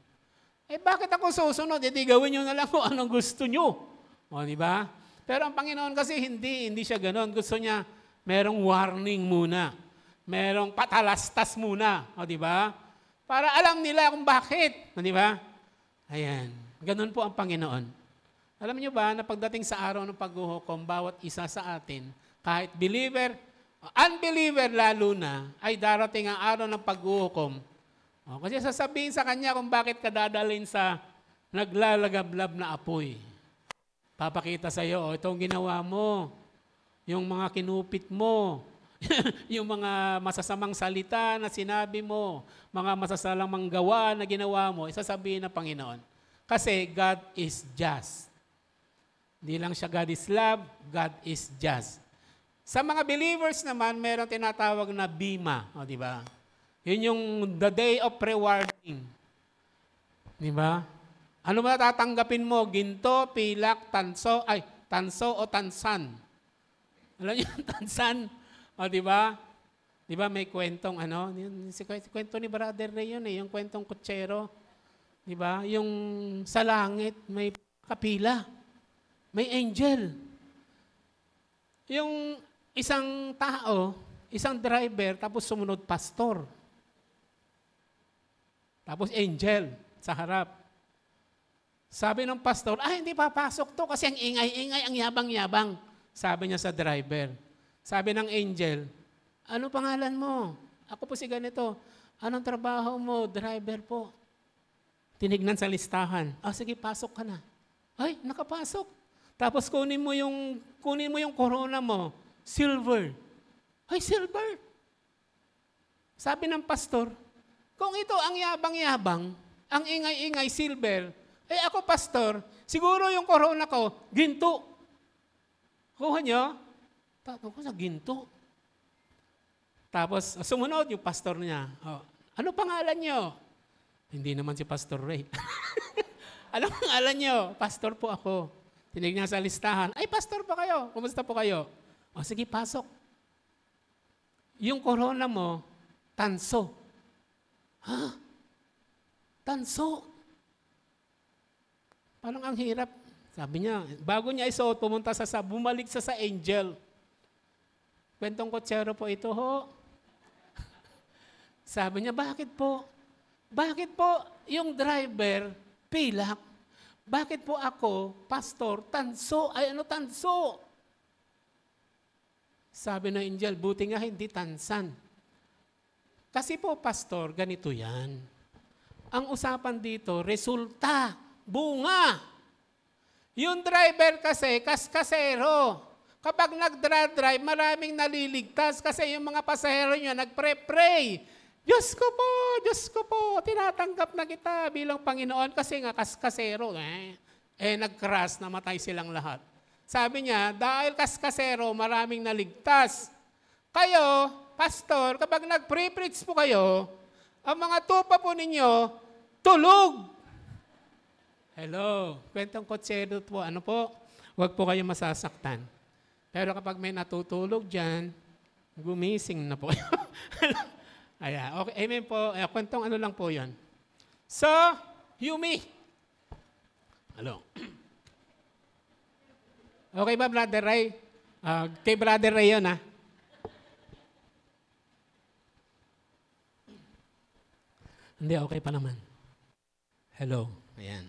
Bakit ako susunod? Di gawin nyo na lang kung anong gusto nyo. O, di ba? Pero ang Panginoon kasi hindi siya ganoon. Gusto niya, merong warning muna. Merong patalastas muna. O, di ba? Para alam nila kung bakit. O, di ba? Ayan. Ganon po ang Panginoon. Alam niyo ba na pagdating sa araw ng paghuhukom, bawat isa sa atin, kahit believer, unbeliever lalo na, ay darating ang araw ng paghuhukom. Kasi sasabihin sa kanya kung bakit ka dadalhin sa naglalagablab na apoy. Papakita sa iyo, itong ginawa mo, yung mga kinupit mo, yung mga masasamang salita na sinabi mo, mga masasamang gawa na ginawa mo, isasabihin ng Panginoon. Kasi God is just. Hindi lang siya God is love, God is just. Sa mga believers naman, meron tinatawag na bima. Di ba? Yun yung the day of rewarding. Di ba? Ano ba tatanggapin mo? Ginto, pilak, tanso o tansan? Alam niyo yung tansan? Di ba? Di ba may kwentong kwento ni Brother Ray yun yung kwentong kutsero. Di ba? Yung sa langit may kapila. May angel. Yung isang tao, isang driver, tapos sumunod pastor. Tapos angel sa harap. Sabi ng pastor, hindi papasok to kasi ang ingay-ingay, ang yabang-yabang. Sabi niya sa driver. Sabi ng angel, ano pangalan mo? Ako po si ganito. Anong trabaho mo? Driver po. Tinignan sa listahan. Sige, pasok ka na. Ay, nakapasok. Tapos kunin mo yung corona mo. Silver. Ay, silver. Sabi ng pastor, kung ito ang yabang-yabang, ang ingay-ingay, silver, ako pastor, siguro yung corona ko, ginto. Kuha niyo? Tapos sa ginto. Tapos sumunod yung pastor niya. Ano pangalan niyo? Hindi naman si Pastor Ray. Ano pangalan niyo? Pastor po ako. Tinignan sa listahan, pastor pa kayo. Kumusta po kayo? Sige, pasok. Yung corona mo, tanso. Tanso? Parang ang hirap. Sabi niya, bago niya isuot, pumunta bumalik sa angel. Kwentong kutsero po ito, ho. Sabi niya, bakit po? Bakit po yung driver pilak? Bakit po ako, pastor, tanso? Ay ano tanso? Sabi ng angel, buti nga hindi tansan. Kasi po, pastor, ganito yan. Ang usapan dito, resulta, bunga. Yung driver kasi, kaskasero. Kapag nag-drive, maraming naliligtas kasi yung mga pasahero niya nagpre-pray. Diyos ko po, tinatanggap na kita bilang Panginoon kasi nga kaskasero. Nag-crash, namatay silang lahat. Sabi niya, dahil kaskasero, maraming naligtas. Kayo, pastor, kapag nag-pre-preach po kayo, ang mga tupa po ninyo, tulog. Hello, kwentong kotsero po, ano po? Huwag po kayo masasaktan. Pero kapag may natutulog dyan, gumising na po. Ayan, okay, amen po. Kwentong ano lang po yun. So, Yumi. Hello. Okay ba, Brother Ray? Kay Brother Ray yun, ha? Hindi, okay pa naman. Hello. Ayan.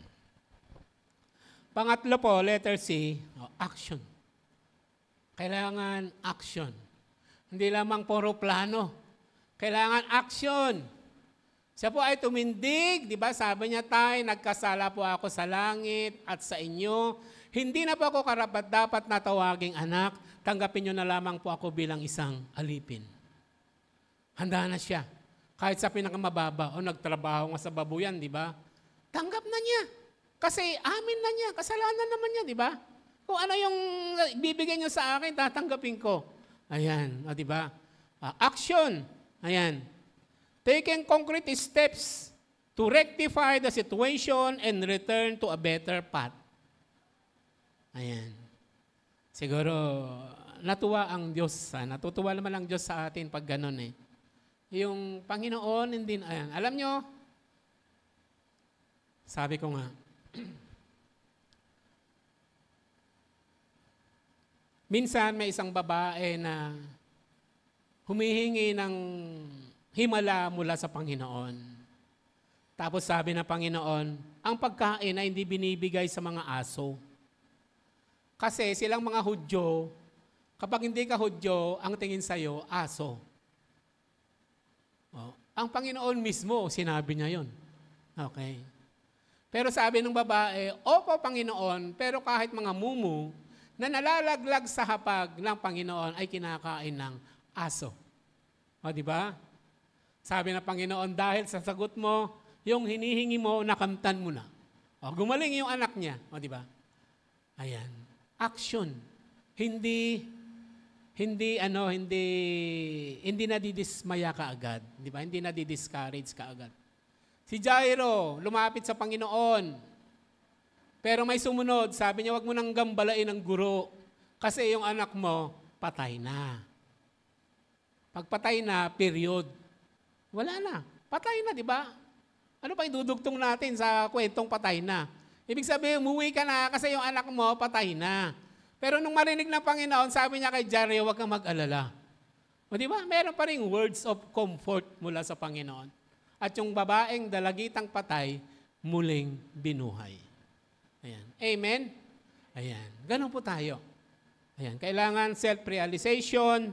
Pangatlo po, letter C, action. Kailangan action. Hindi lamang puro plano. Kailangan action. Siya po ay tumindig, di ba? Sabi niya tayo, nagkasala po ako sa langit at sa inyo. Hindi na po ako karapat-dapat na tawaging anak. Tanggapin niyo na lamang po ako bilang isang alipin. Handa na siya. Kahit sa pinakamababa, o nagtrabaho nga sa babuyan, di ba? Tanggap na niya. Kasi amin na niya. Kasalanan naman niya, di ba? Kung ano yung bibigyan niyo sa akin, tatanggapin ko. Ayan, di ba? Action. Ayan. Taking concrete steps to rectify the situation and return to a better path. Ayan. Siguro, natuwa ang Diyos. Natutuwa naman ang Diyos sa atin pag ganun eh. Yung Panginoon, hindi, ayan. Alam nyo, sabi ko nga, minsan may isang babae na humihingi ng himala mula sa Panginoon. Tapos sabi ng Panginoon, ang pagkain ay hindi binibigay sa mga aso. Kasi silang mga Hudyo, kapag hindi ka Hudyo, ang tingin sa'yo, aso. Ang Panginoon mismo, sinabi niya yun. Okay. Pero sabi ng babae, opo Panginoon, pero kahit mga mumu na nalalaglag sa hapag ng Panginoon ay kinakain ng aso. Di ba? Sabi ng Panginoon, dahil sa sagot mo, yung hinihingi mo, nakamtan mo na. Gumaling yung anak niya. Di ba? Ayan. Action. Hindi nadidismaya ka agad. Di ba? Hindi nadidiscourage ka agad. Si Jairo, lumapit sa Panginoon. Pero may sumunod, sabi niya, wag mo nang gambalain ang guro. Kasi yung anak mo, patay na. Pagpatay na, period. Wala na. Patay na, di ba? Ano pa idudugtong natin sa kwentong patay na? Ibig sabihin, umuwi ka na kasi yung anak mo, patay na. Pero nung marinig ng Panginoon, sabi niya kay Jairo, huwag kang mag-alala. O di ba? Meron pa rin words of comfort mula sa Panginoon. At yung babaeng dalagitang patay, muling binuhay. Ayan. Amen? Ayan. Ganun po tayo. Ayan. Kailangan self-realization,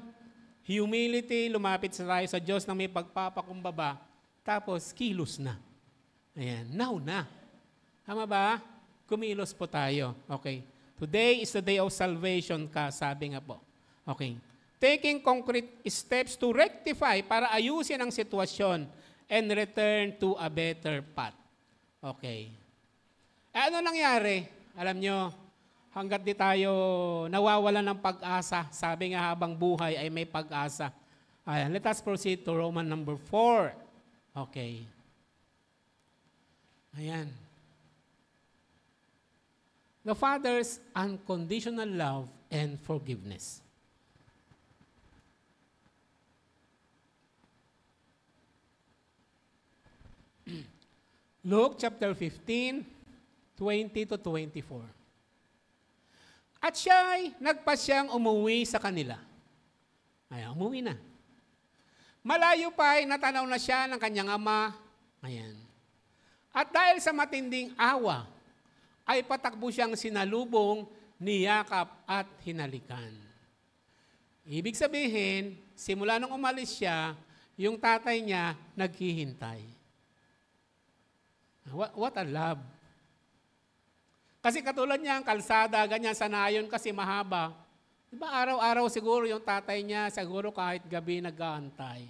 humility, lumapit tayo sa Diyos na may pagpapakumbaba, tapos kilos na. Ayan. Now na. Tama ba? Kumilos po tayo. Okay. Today is the day of salvation ka, sabi nga po. Okay. Taking concrete steps to rectify para ayusin ang sitwasyon and return to a better path. Okay. Ano nangyari? Alam nyo, hanggat di tayo nawawala ng pag-asa, sabi nga habang buhay ay may pag-asa. Ayan, let us proceed to Roman number 4. Okay. Ayan. The Father's unconditional love and forgiveness. Luke chapter 15, 20 to 24. At siya'y nagpasyang umuwi sa kanila. Ay, umuwi na. Malayo pa ay natanaw na siya ng kanyang ama. Ayan. At dahil sa matinding awa, ay patakbo siyang sinalubong, niyakap at hinalikan. Ibig sabihin, simula nung umalis siya, yung tatay niya naghihintay. What a love. Kasi katulad niya, ang kalsada, ganyan, sanayon kasi mahaba. Diba araw-araw siguro yung tatay niya, siguro kahit gabi nag-aantay.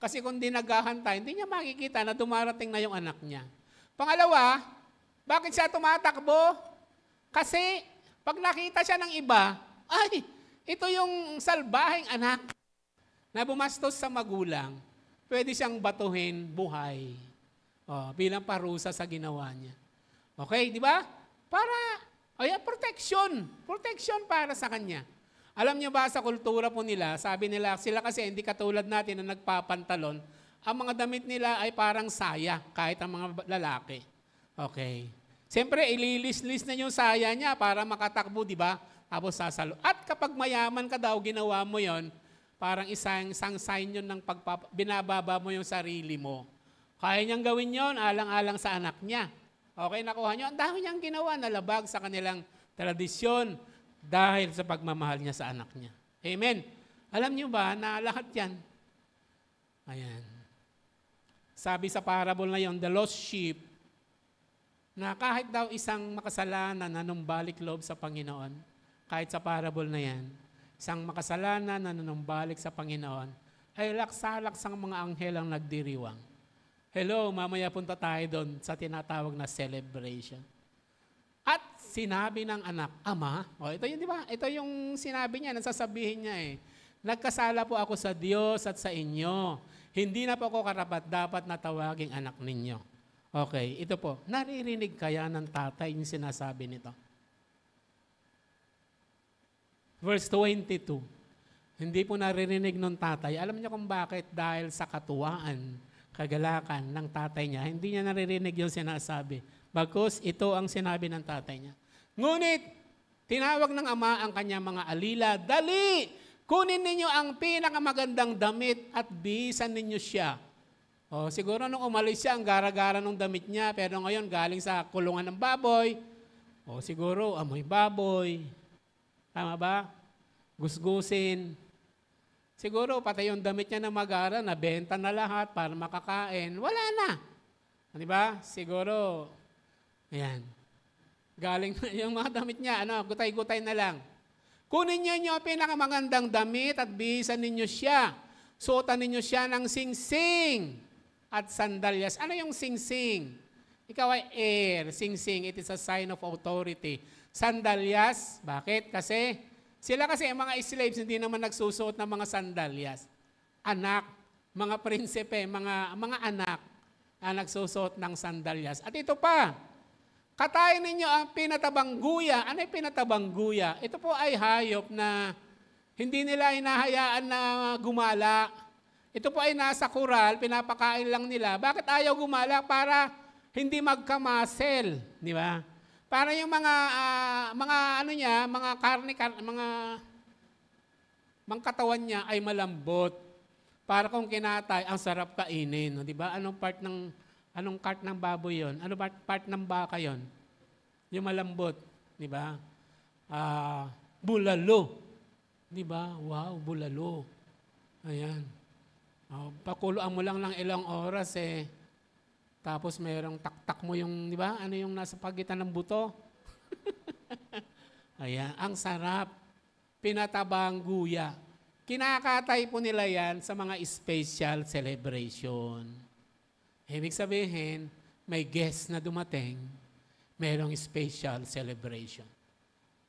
Kasi kung di nag-aantay, hindi niya makikita na dumarating na yung anak niya. Pangalawa, bakit siya tumatakbo? Kasi pag nakita siya ng iba, ay, ito yung salbaheng anak na bumastos sa magulang. Pwede siyang batuhin buhay bilang parusa sa ginawa niya. Okay, di ba? Protection. Protection para sa kanya. Alam niyo ba sa kultura po nila, sabi nila, sila kasi hindi katulad natin na nagpapantalon, ang mga damit nila ay parang saya, kahit ang mga lalaki. Okay. Siyempre, ililis-lis na yung saya niya para makatakbo, di ba? Tapos sasalo. At kapag mayaman ka daw, ginawa mo yon, parang isang sign yun ng binababa mo yung sarili mo. Kaya niyang gawin yon, alang-alang sa anak niya. Okay, nakuha niyo. Ang dami niyang ginawa, nalabag sa kanilang tradisyon dahil sa pagmamahal niya sa anak niya. Amen. Alam niyo ba na lahat yan? Ayan. Sabi sa parable na yon, the lost sheep, na kahit daw isang makasalanan na numbalik loob sa Panginoon, kahit sa parable na yan, isang makasalanan na numbalik sa Panginoon, ay laksa-laksang mga anghel ang nagdiriwang. Hello, mamaya punta tayo doon sa tinatawag na celebration. At sinabi ng anak, Ama, ito yun, di ba? Ito yung sinabi niya, nasasabihin niya nagkasala po ako sa Diyos at sa inyo. Hindi na po ako karapat-dapat na tawaging anak ninyo. Okay, ito po. Naririnig kaya ng tatay yung sinasabi nito? Verse 22. Hindi po naririnig ng tatay. Alam niyo kung bakit? Dahil sa katuwaan, kagalakan ng tatay niya, hindi niya naririnig yung sinasabi. Bagkus, ito ang sinabi ng tatay niya. Ngunit, tinawag ng ama ang kanyang mga alila, Dali! Kunin ninyo ang pinakamagandang damit at bihisan ninyo siya. Siguro nung umalis siya, ang gara-gara ng damit niya, pero ngayon galing sa kulungan ng baboy. Siguro amoy baboy. Tama ba? Gusgusin. Siguro pati yung damit niya na magara, nabenta na lahat para makakain. Wala na. Di ba? Siguro, ayan. Galing yung mga damit niya, gutay-gutay na lang. Kunin niyo ang pinakamagandang damit at bihisan ninyo siya. Suotan ninyo siya ng singsing at sandalyas. Ano yung singsing? Ikaw ay heir. Singsing, it is a sign of authority. Sandalyas, bakit? Kasi mga slaves, hindi naman nagsusuot ng mga sandalyas. Anak, mga prinsipe, mga anak na nagsusuot ng sandalyas. At ito pa, katayin ninyo ang pinatabang guya. Ano yung pinatabang guya? Ito po ay hayop na hindi nila hinahayaan na gumala. Ito po ay nasa kural, pinapakain lang nila. Bakit ayaw gumala? Para hindi magkamasel. Di ba? Para yung mga karne, mga katawan niya ay malambot. Para kung kinatay, ang sarap kainin. No? Di ba? Anong part ng baboy yon? Ano part ng baka yon? Yung malambot. Di ba? Bulalo. Di ba? Wow, bulalo. Ayan. Pakuluan mo lang ilang oras tapos mayroong taktak mo yung, di ba? Ano yung nasa pagitan ng buto? Ayan, ang sarap. Pinatabang guya. Kinakatay po nila yan sa mga special celebration. Ibig sabihin, may guest na dumating, mayroong special celebration.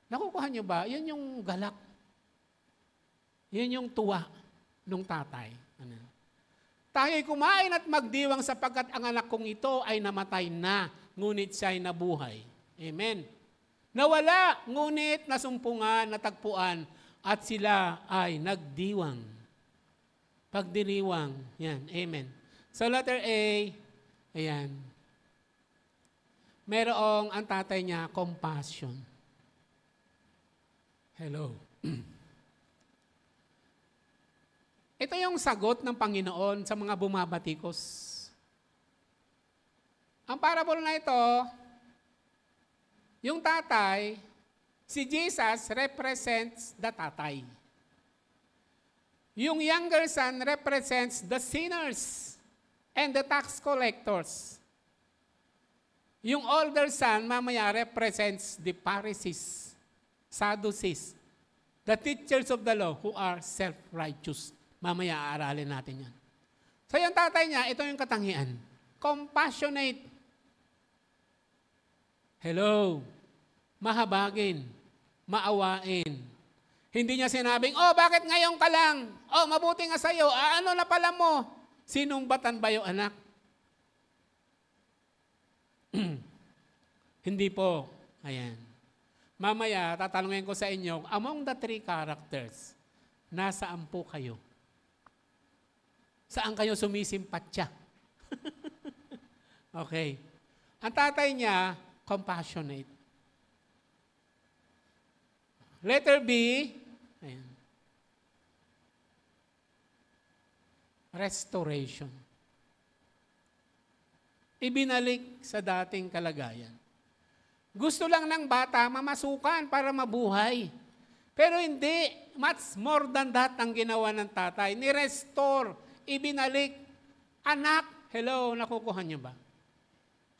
Nakukuha nyo ba? Yan yung galak. Yan yung tuwa ng tatay. Tayo'y kumain at magdiwang sapagkat ang anak kong ito ay namatay na, ngunit siya'y nabuhay. Amen. Nawala, ngunit nasumpungan, natagpuan, at sila ay nagdiwang. Pagdiriwang. Yan. Amen. So letter A, ayan. Merong ang tatay niya, compassion. Hello. Ito yung sagot ng Panginoon sa mga bumabatikos. Ang parable na ito, yung tatay, si Jesus represents the tatay. Yung younger son represents the sinners and the tax collectors. Yung older son, mamaya, represents the Pharisees, Sadducees, the teachers of the law who are self-righteous. Mamaya, aaralin natin yan. So yung tatay niya, ito yung katangian. Compassionate. Hello. Mahabagin. Maawain. Hindi niya sinabing, bakit ngayon ka lang? Mabuti nga sa'yo. Ano na pala mo? Sinumbatan ba yung anak? Hindi po. Ayan. Mamaya, tatanungin ko sa inyo, among the three characters, nasaan po kayo? Saan kayo sumisimpatya? Okay. Ang tatay niya, compassionate. Letter B, ayan. Restoration. Ibinalik sa dating kalagayan. Gusto lang ng bata mamasukan para mabuhay. Pero hindi, much more than that ang ginawa ng tatay. Ni-restore, ibinalik. Anak, hello, nakukuha niyo ba?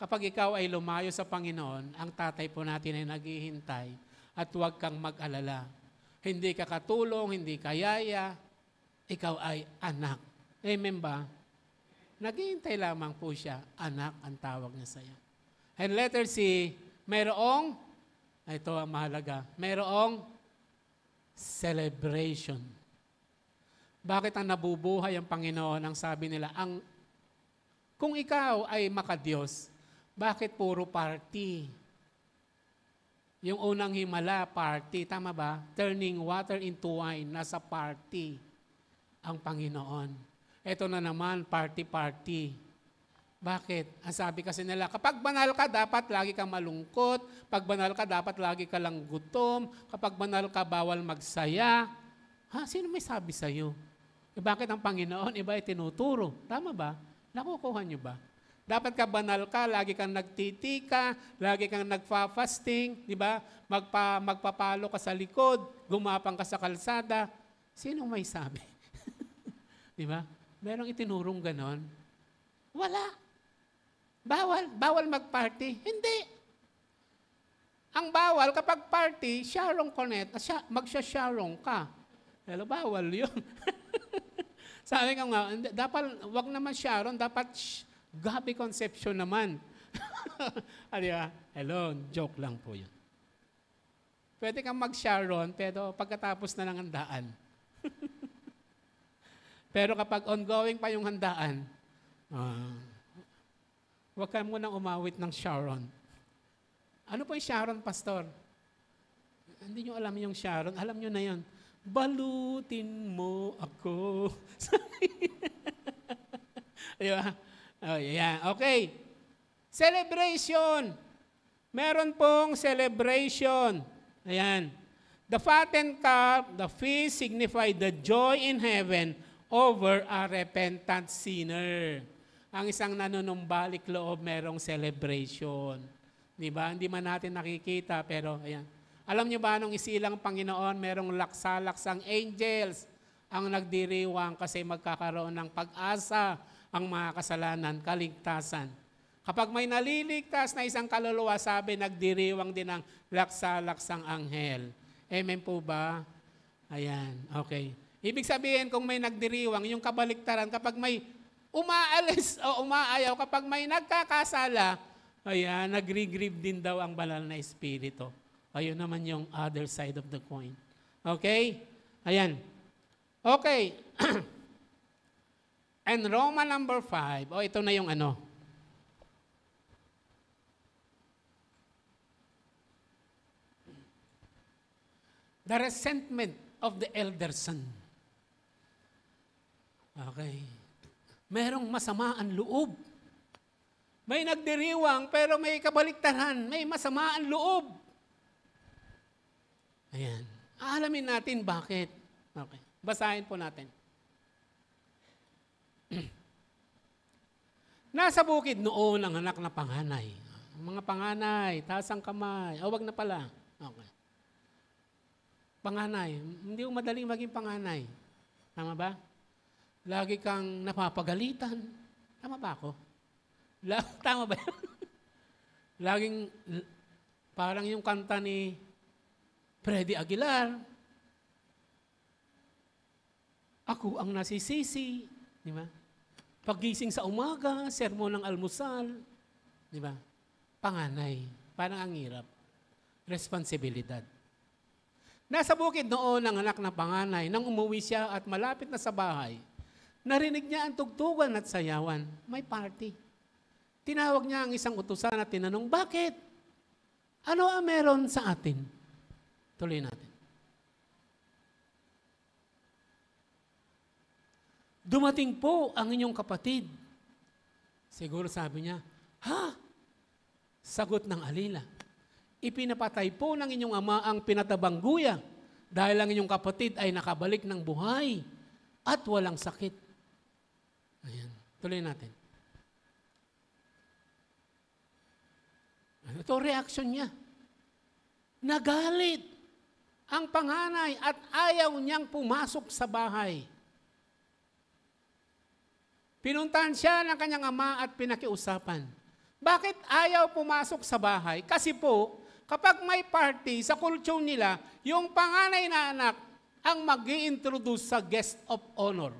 Kapag ikaw ay lumayo sa Panginoon, ang tatay po natin ay naghihintay at huwag kang mag-alala. Hindi ka katulong, hindi ka yaya, ikaw ay anak. Amen ba? Naghihintay lamang po siya, anak ang tawag niya sa iyo. And letter C, mayroong, ito ang mahalaga, mayroong celebration. Bakit ang nabubuhay ang Panginoon? Ang sabi nila, kung ikaw ay makadiyos, bakit puro party? Yung unang himala, party, tama ba? Turning water into wine, nasa party ang Panginoon. Ito na naman, party-party. Bakit? Ang sabi kasi nila, kapag banal ka, dapat lagi kang malungkot. Pag banal ka, dapat lagi ka lang gutom. Kapag banal ka, bawal magsaya. Sino may sabi sa'yo? Bakit ang Panginoon iba ay tinuturo? Tama ba? Nakukuha niyo ba? Dapat ka banal ka, lagi kang nagtitika, lagi kang nagfa-fasting, di ba? Magpapalo ka sa likod, gumapang ka sa kalsada. Sino may sabi? Di ba? Merong itinurong ganon? Wala. Bawal mag-party. Hindi. Ang bawal kapag party, Sharon Cornet, magsya-Sharon ka. Pero bawal yun. Sabi ko nga, dapat, wag naman Sharon, dapat Gabi Conception naman. Diba? Hello, joke lang po yun. Pwede kang mag-Sharon, pero pagkatapos na ng handaan. Pero kapag ongoing pa yung handaan, huwag ka munang umawit ng Sharon. Ano po yung Sharon, Pastor? Hindi nyo alam yung Sharon. Alam nyo na yun. Balutin mo ako. Diba? Yeah. Okay. Celebration. Meron pong celebration. Ayan. The fattened calf, the feast signify the joy in heaven over a repentant sinner. Ang isang nanunumbalik loob, merong celebration. Di ba? Hindi man natin nakikita, pero ayan. Alam niyo ba nung isilang Panginoon, merong laksa-laksang angels ang nagdiriwang kasi magkakaroon ng pag-asa ang mga kasalanan, kaligtasan. Kapag may naliligtas na isang kaluluwa, sabi, nagdiriwang din ang laksa-laksang anghel. Amen po ba? Ayan, okay. Ibig sabihin, kung may nagdiriwang, yung kabaliktaran, kapag may umaalis o umaayaw, kapag may nagkakasala, ayan, nagre-grieve din daw ang banal na espiritu. Ayun naman yung other side of the coin. Okay? Ayan. Okay. And Roma number 5, ito na yung ano. The resentment of the elder son. Okay. Merong masama ang loob. May nagdiriwang pero may kabaliktaran. May masama ang loob. Ayan. Aalamin natin bakit. Okay. Basahin po natin. Nasa bukid noon ang anak na panganay. Mga panganay, taas ang kamay. Wag na pala. Okay. Panganay. Hindi mo madaling maging panganay. Tama ba? Lagi kang napapagalitan. Tama ba ako? Tama ba yun? Laging, parang yung kanta ni Freddy Aguilar. Ako ang nasisisi. Di ba? Paggising sa umaga, sermon ng almusal. Di ba? Panganay. Parang ang hirap. Responsibilidad. Nasa bukid noon ang anak na panganay. Nang umuwi siya at malapit na sa bahay, narinig niya ang tugtugan at sayawan. May party. Tinawag niya ang isang utusan at tinanong, bakit? Ano ang meron sa atin? Tuloy natin. Dumating po ang inyong kapatid. Siguro sabi niya, ha? Sagot ng alila. Ipinapatay po ng inyong ama ang pinatabang guya dahil ang inyong kapatid ay nakabalik ng buhay at walang sakit. Ayan. Tuloy natin. Ito reaksyon niya. Nagalit ang panganay at ayaw niyang pumasok sa bahay. Pinuntahan siya ng kanyang ama at pinakiusapan. Bakit ayaw pumasok sa bahay? Kasi po, kapag may party sa kulture nila, yung panganay na anak ang mag-i-introduce sa guest of honor.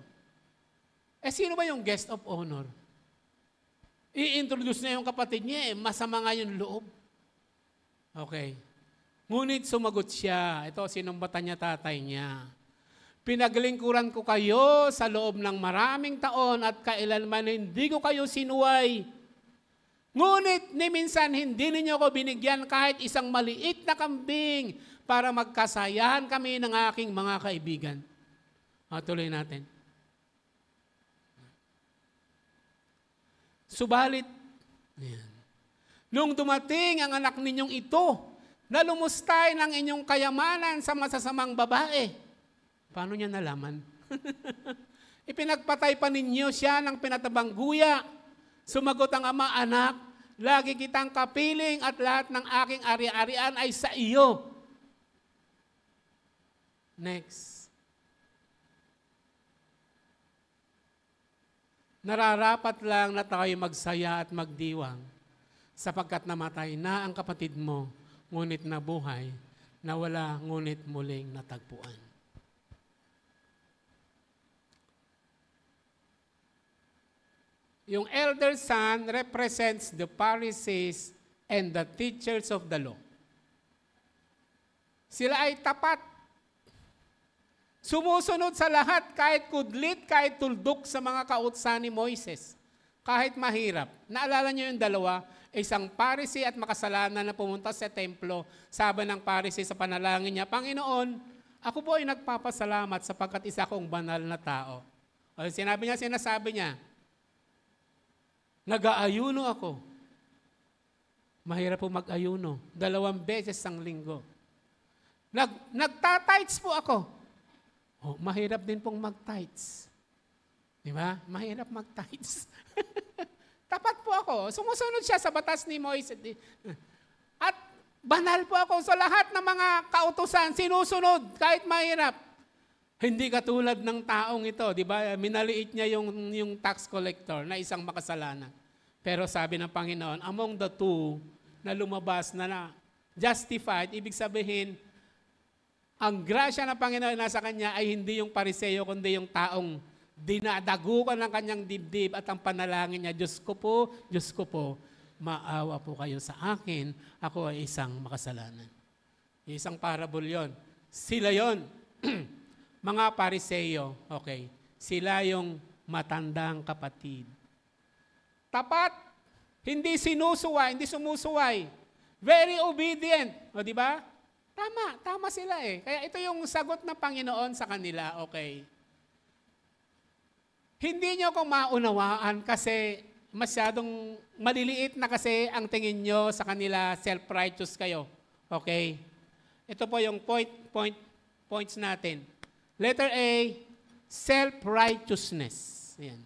Eh, sino ba yung guest of honor? I-introduce na yung kapatid niya, masama nga yung loob. Okay. Ngunit sumagot siya. Ito, sinumbatan niya tatay niya. Pinaglingkuran ko kayo sa loob ng maraming taon at kailanman hindi ko kayo sinuway. Ngunit ni minsan hindi ninyo ko binigyan kahit isang maliit na kambing para magkasayahan kami ng aking mga kaibigan. Tuloy natin. Subalit, nung dumating ang anak ninyong ito, na lumustay ng inyong kayamanan sa masasamang babae. Paano niya nalaman? Ipinagpatay pa ninyo siya ng pinatabang guya. Sumagot ang ama, anak, lagi kitang kapiling at lahat ng aking ari-arian ay sa iyo. Next. Nararapat lang na tayo magsaya at magdiwang sapagkat namatay na ang kapatid mo, ngunit nabuhay, nawala ngunit muling natagpuan. Yung elder son represents the Pharisees and the teachers of the law. Sila ay tapat. Sumusunod sa lahat, kahit kudlit, kahit tuldok sa mga kautsan ni Moises. Kahit mahirap. Naalala niyo yung dalawa, isang Pharisee at makasalanan na pumunta sa templo. Sabi ng Pharisee sa panalangin niya, Panginoon, ako po ay nagpapasalamat sapagkat isa kong banal na tao. O sinasabi niya, nag-aayuno ako. Mahirap po mag-ayuno. 2 beses ang linggo. Nagtatights po ako. Mahirap din pong mag-tights. Di ba? Mahirap mag-tights. Tapat po ako. Sumusunod siya sa batas ni Moises. At banal po ako sa lahat ng mga kautusan. Sinusunod kahit mahirap. Hindi katulad ng taong ito. Di ba? Minaliit niya yung tax collector na isang makasalanan. Pero sabi ng Panginoon, among the two na lumabas na justified, ibig sabihin, ang grasya ng Panginoon nasa kanya ay hindi yung Pariseo, kundi yung taong dinadagukan ng kanyang dibdib at ang panalangin niya, Diyos ko po, maawa po kayo sa akin, ako ay isang makasalanan. Isang parable yon. Sila yon. Mga Pariseo, okay, sila yung matandang kapatid. Tapat, hindi sinusuway, hindi sumusuway. Very obedient. O di ba? Tama sila eh. Kaya ito yung sagot ng Panginoon sa kanila, okay. Hindi nyo ko maunawaan kasi masyadong maliliit na kasi ang tingin nyo sa kanila, self-righteous kayo. Okay? Ito po yung points natin. Letter A, self-righteousness. Ayan.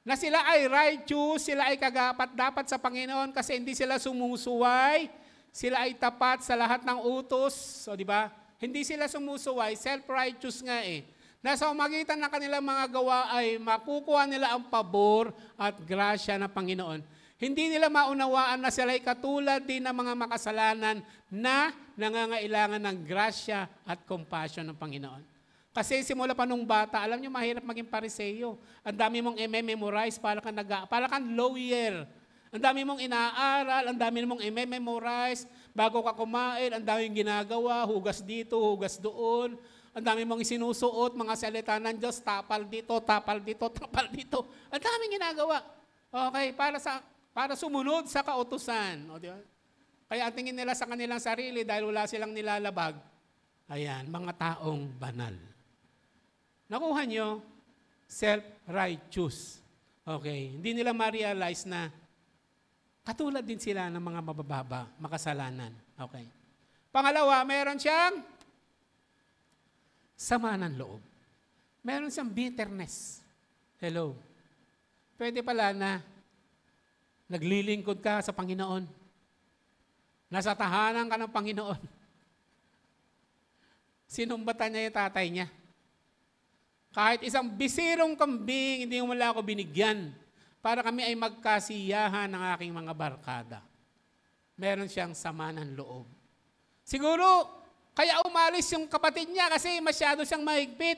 na sila ay righteous, sila ay kagapat-dapat sa Panginoon kasi hindi sila sumusuway, sila ay tapat sa lahat ng utos. So, di ba? Hindi sila sumusuway, self-righteous nga eh. Nasa umagitan ng kanilang mga gawa ay makukuha nila ang pabor at grasya ng Panginoon. Hindi nila maunawaan na sila ay katulad din ng mga makasalanan na nangangailangan ng grasya at compassion ng Panginoon. Kasi simula pa nung bata, alam nyo, mahirap maging pariseyo. Ang dami mong memorize para kang lawyer. Ang dami mong inaaral, ang dami mong memorize. Bago ka kumain, ang daming ginagawa, hugas dito, hugas doon. Ang dami mong isinusuot, mga salita ng Diyos, tapal dito, tapal dito, tapal dito. Ang daming ginagawa. Okay, para sumunod sa kautusan. O, di ba? Kaya ang tingin nila sa kanilang sarili dahil wala silang nilalabag, ayan, mga taong banal. Nakuha nyo? Self-righteous. Okay. Hindi nila ma-realize na katulad din sila ng mga mabababa, makasalanan. Okay. Pangalawa, meron siyang sama ng loob. Meron siyang bitterness. Hello. Pwede pala na naglilingkod ka sa Panginoon. Nasa tahanan ka ng Panginoon. Sinumbatan niya yung tatay niya. Kahit isang bisirong kambing, hindi mo wala ako binigyan para kami ay magkasiyahan ng aking mga barkada. Meron siyang sama ng loob. Siguro, kaya umalis yung kapatid niya kasi masyado siyang mahigpit.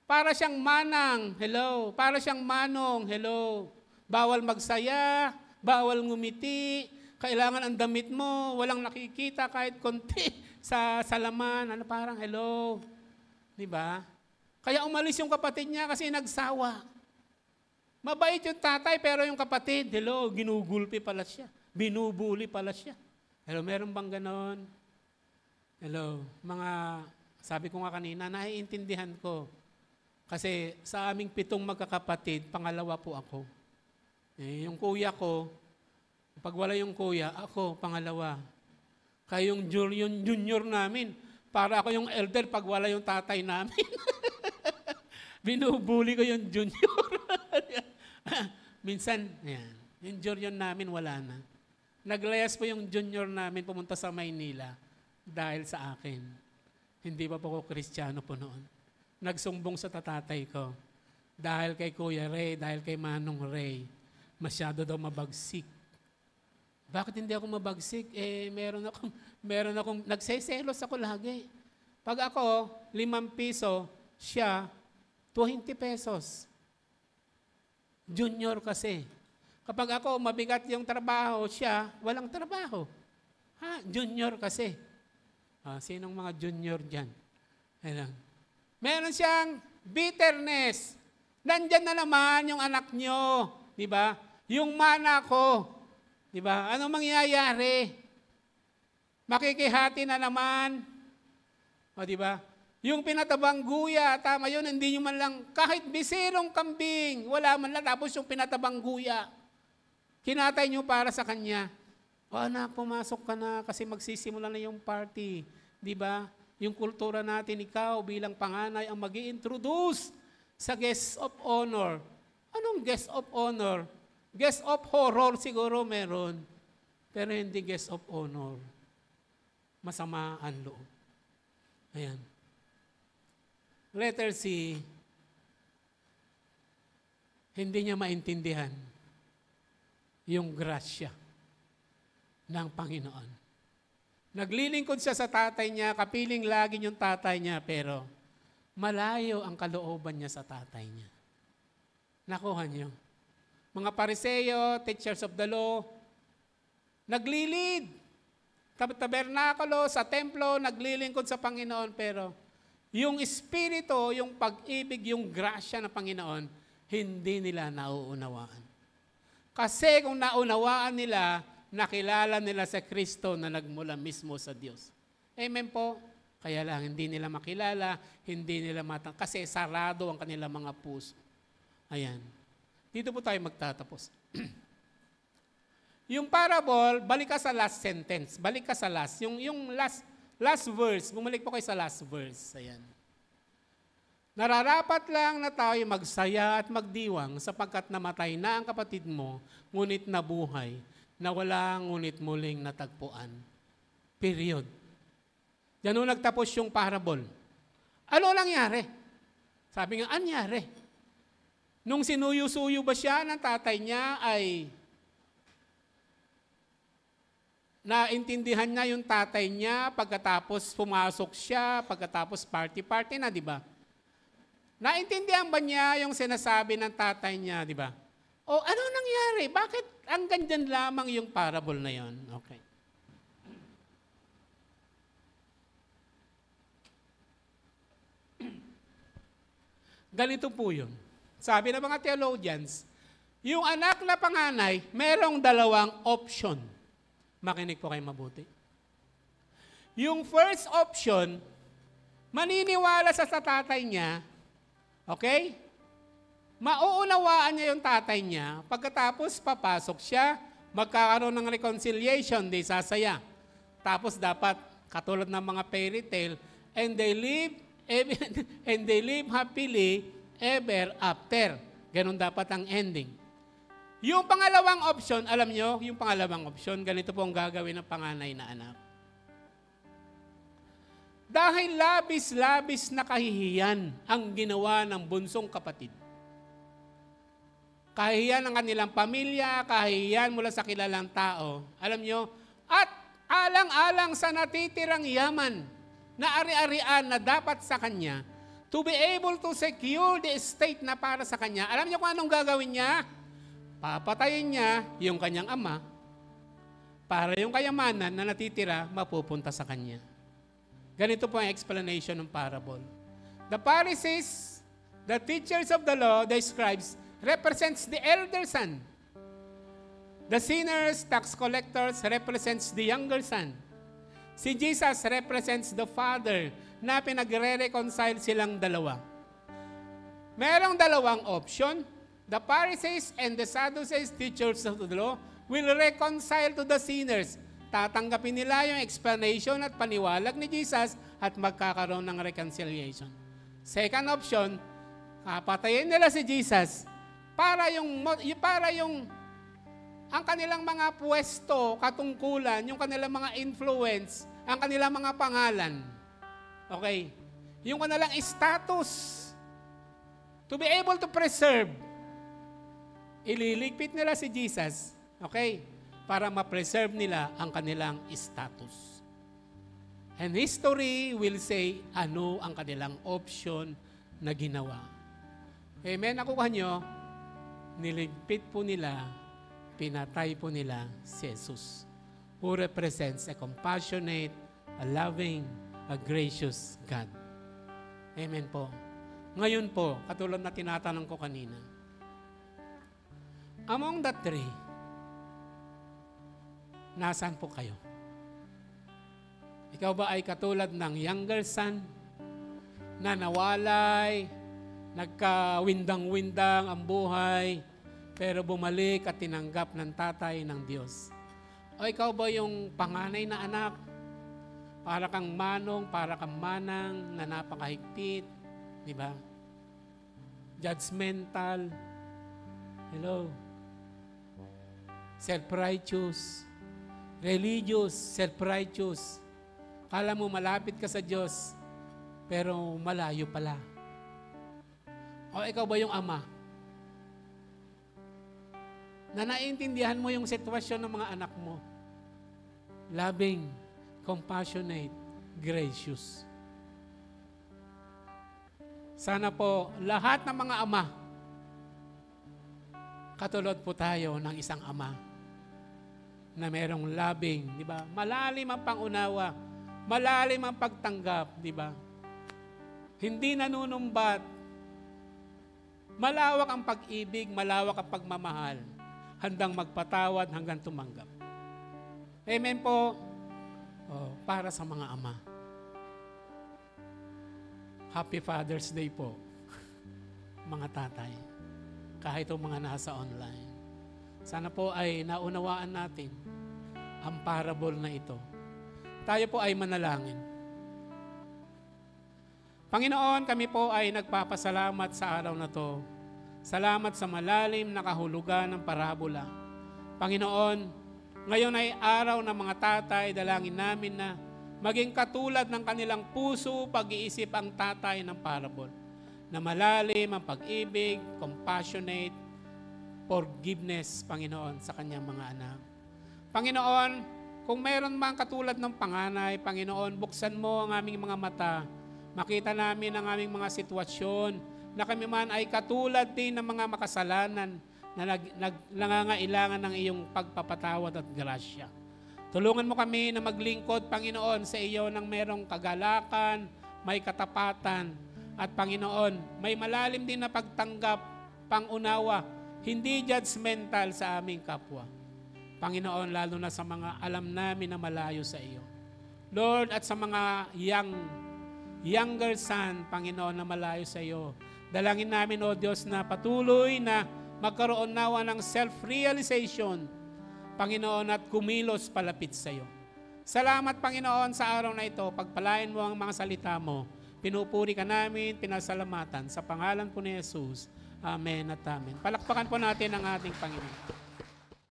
Para siyang manang, hello. Para siyang manong, hello. Bawal magsaya, bawal ngumiti, kailangan ang damit mo, walang nakikita kahit konti sa laman. Ano parang, hello. Diba? Kaya umalis yung kapatid niya kasi nagsawa. Mabait yung tatay pero yung kapatid, hello, ginugulpi pala siya. Binubuli pala siya. Hello, meron bang ganon? Hello, sabi ko nga kanina, naiintindihan ko. Kasi sa aming 7 magkakapatid, pangalawa po ako. Yung kuya ko, pag wala yung kuya, ako, pangalawa. Kaya yung junior namin, para ako yung elder pag wala yung tatay namin. Binubuli ko yung junior. Minsan, yan, yung junior namin wala na. Naglayas po yung junior namin pumunta sa Maynila dahil sa akin. Hindi pa po ko Kristiyano po noon. Nagsumbong sa tatatay ko. Dahil kay Kuya Ray, dahil kay Manong Ray, masyado daw mabagsik. Bakit hindi ako mabagsik? Meron akong, nagseselos ako lagi. Pag ako, 5 piso, siya, 20 pesos. Junior kasi. Kapag ako, mabigat yung trabaho, siya, walang trabaho. Junior kasi. Sinong mga junior dyan? Ayan. Meron siyang bitterness. Nandyan na naman yung anak nyo. Diba? Yung mana ko. Diba? Anong mangyayari? Makikihati na naman. O diba? Yung pinatabang guya, tama yun, hindi nyo man lang, kahit bisirong kambing, wala man lang, tapos yung pinatabang guya, kinatay nyo para sa kanya. O anak, pumasok ka na kasi magsisimula na yung party. Diba? Yung kultura natin, ikaw bilang panganay ang mag-i-introduce sa guest of honor. Anong guest of honor? Guest of horror siguro meron. Pero hindi guest of honor. Masama ang loob. Ayan. Letter C, hindi niya maintindihan yung grasya ng Panginoon. Naglilingkod siya sa tatay niya, kapiling lagi yung tatay niya, pero malayo ang kalooban niya sa tatay niya. Nakuha niyo. Mga Pariseyo, teachers of the law, naglilid. Tabernakulo, sa templo, naglilingkod sa Panginoon, pero yung espiritu, yung pag-ibig, yung grasya ng Panginoon, hindi nila nauunawaan. Kasi kung naunawaan nila, nakilala nila sa Kristo na nagmula mismo sa Diyos. Amen po? Kaya lang, hindi nila makilala, hindi nila kasi sarado ang kanilang mga puso. Ayan. Dito po tayo magtatapos. Yung parable, balik ka sa last sentence. Balik ka sa last. Yung last verse. Bumalik po kayo sa last verse. Ayan. Nararapat lang na tayo magsaya at magdiwang sapagkat namatay na ang kapatid mo, ngunit nabuhay, na wala ngunit muling natagpuan. Period. Diyan nung nagtapos yung parable. Ano nangyari? Sabi nga, anyari? Nung sinuyo-suyo ba siya ng tatay niya ay naintindihan niya yung tatay niya pagkatapos pumasok siya, pagkatapos party-party na, di ba? Naintindihan ba niya yung sinasabi ng tatay niya, di ba? O ano nangyari? Bakit ang ganyan lamang yung parable na yon? Okay. Ganito po yun. Sabi ng mga theologians, yung anak na panganay, merong dalawang option. Makinig po kayo mabuti. Yung first option, maniniwala sa tatay niya, okay? Mauunawaan niya yung tatay niya, pagkatapos papasok siya, magkakaroon ng reconciliation, di sasaya. Tapos dapat, katulad ng mga fairy tale, and they live happily ever after. Ganon dapat ang ending. Yung pangalawang option, alam nyo, yung pangalawang option, ganito po ang gagawin ng panganay na anak. Dahil labis-labis na kahihiyan ang ginawa ng bunsong kapatid. Kahihiyan ng kanilang pamilya, kahihiyan mula sa kilalang tao. Alam nyo, at alang-alang sa natitirang yaman na ari-arian na dapat sa kanya, to be able to secure the estate na para sa kanya. Alam nyo kung anong gagawin niya? Papatayin niya yung kanyang ama para yung kayamanan na natitira mapupunta sa kanya. Ganito po ang explanation ng parable. The Pharisees, the teachers of the law, the scribes, represents the elder son. The sinners, tax collectors, represents the younger son. Si Jesus represents the father na pinagre-reconcile silang dalawa. Merong dalawang option. The Pharisees and the Sadducees, teachers of the law, will reconcile to the sinners. Tatanggapin nila yung explanation at paniwalag ni Jesus at magkakaroon ng reconciliation. Second option, papatayin nila si Jesus para yung ang kanilang mga pwesto, katungkulan, yung kanilang mga influence, ang kanilang mga pangalan. Okay? Yung kanilang status to be able to preserve. Ililigpit nila si Jesus, okay, para ma-preserve nila ang kanilang status. And history will say ano ang kanilang option na ginawa. Amen? Nakuha nyo, niligpit po nila, pinatay po nila si Jesus, who represents a compassionate, a loving, a gracious God. Amen po. Ngayon po, katulad na tinatanong ko kanina, among the three, nasaan po kayo? Ikaw ba ay katulad ng younger son na nawalay, nagkawindang-windang ang buhay, pero bumalik at tinanggap ng tatay ng Diyos? O ikaw ba yung panganay na anak, para kang manong, para kang manang, na napakahigpit, di ba? Judgmental, hello, self-righteous, religious, self-righteous. Kala mo malapit ka sa Diyos, pero malayo pala. O ikaw ba yung ama? Na naiintindihan mo yung sitwasyon ng mga anak mo. Loving, compassionate, gracious. Sana po lahat ng mga ama, katulad po tayo ng isang ama na merong loving, di ba? Malalim ang pangunawa, malalim ang pagtanggap, di ba? Hindi nanunumbat. Malawak ang pag-ibig, malawak ang pagmamahal, handang magpatawad hanggang tumanggap. Amen po. Oh, para sa mga ama. Happy Father's Day po, mga tatay. Kahit ang mga nasa online. Sana po ay naunawaan natin ang parable na ito. Tayo po ay manalangin. Panginoon, kami po ay nagpapasalamat sa araw na to. Salamat sa malalim na kahulugan ng parabola. Panginoon, ngayon ay araw ng mga tatay, dalangin namin na maging katulad ng kanilang puso, pag-iisip ang tatay ng parable. Na malalim ang pag-ibig, compassionate, forgiveness, Panginoon, sa kanyang mga anak. Panginoon, kung mayroon mang katulad ng panganay, Panginoon, buksan mo ang aming mga mata. Makita namin ang aming mga sitwasyon na kami man ay katulad din ng mga makasalanan na nangangailangan ng iyong pagpapatawad at grasya. Tulungan mo kami na maglingkod, Panginoon, sa iyo ng merong kagalakan, may katapatan, at Panginoon, may malalim din na pagtanggap, pangunawa, hindi judgmental sa aming kapwa. Panginoon, lalo na sa mga alam namin na malayo sa iyo. Lord, at sa mga younger son, Panginoon, na malayo sa iyo, dalangin namin, O Diyos, na patuloy na magkaroon nawa ng self-realization, Panginoon, at kumilos palapit sa iyo. Salamat, Panginoon, sa araw na ito. Pagpalain mo ang mga salita mo. Pinupuri ka namin, pinasalamatan. Sa pangalan po ni Jesus. Amen at amen. Palakpakan po natin ang ating Panginoon.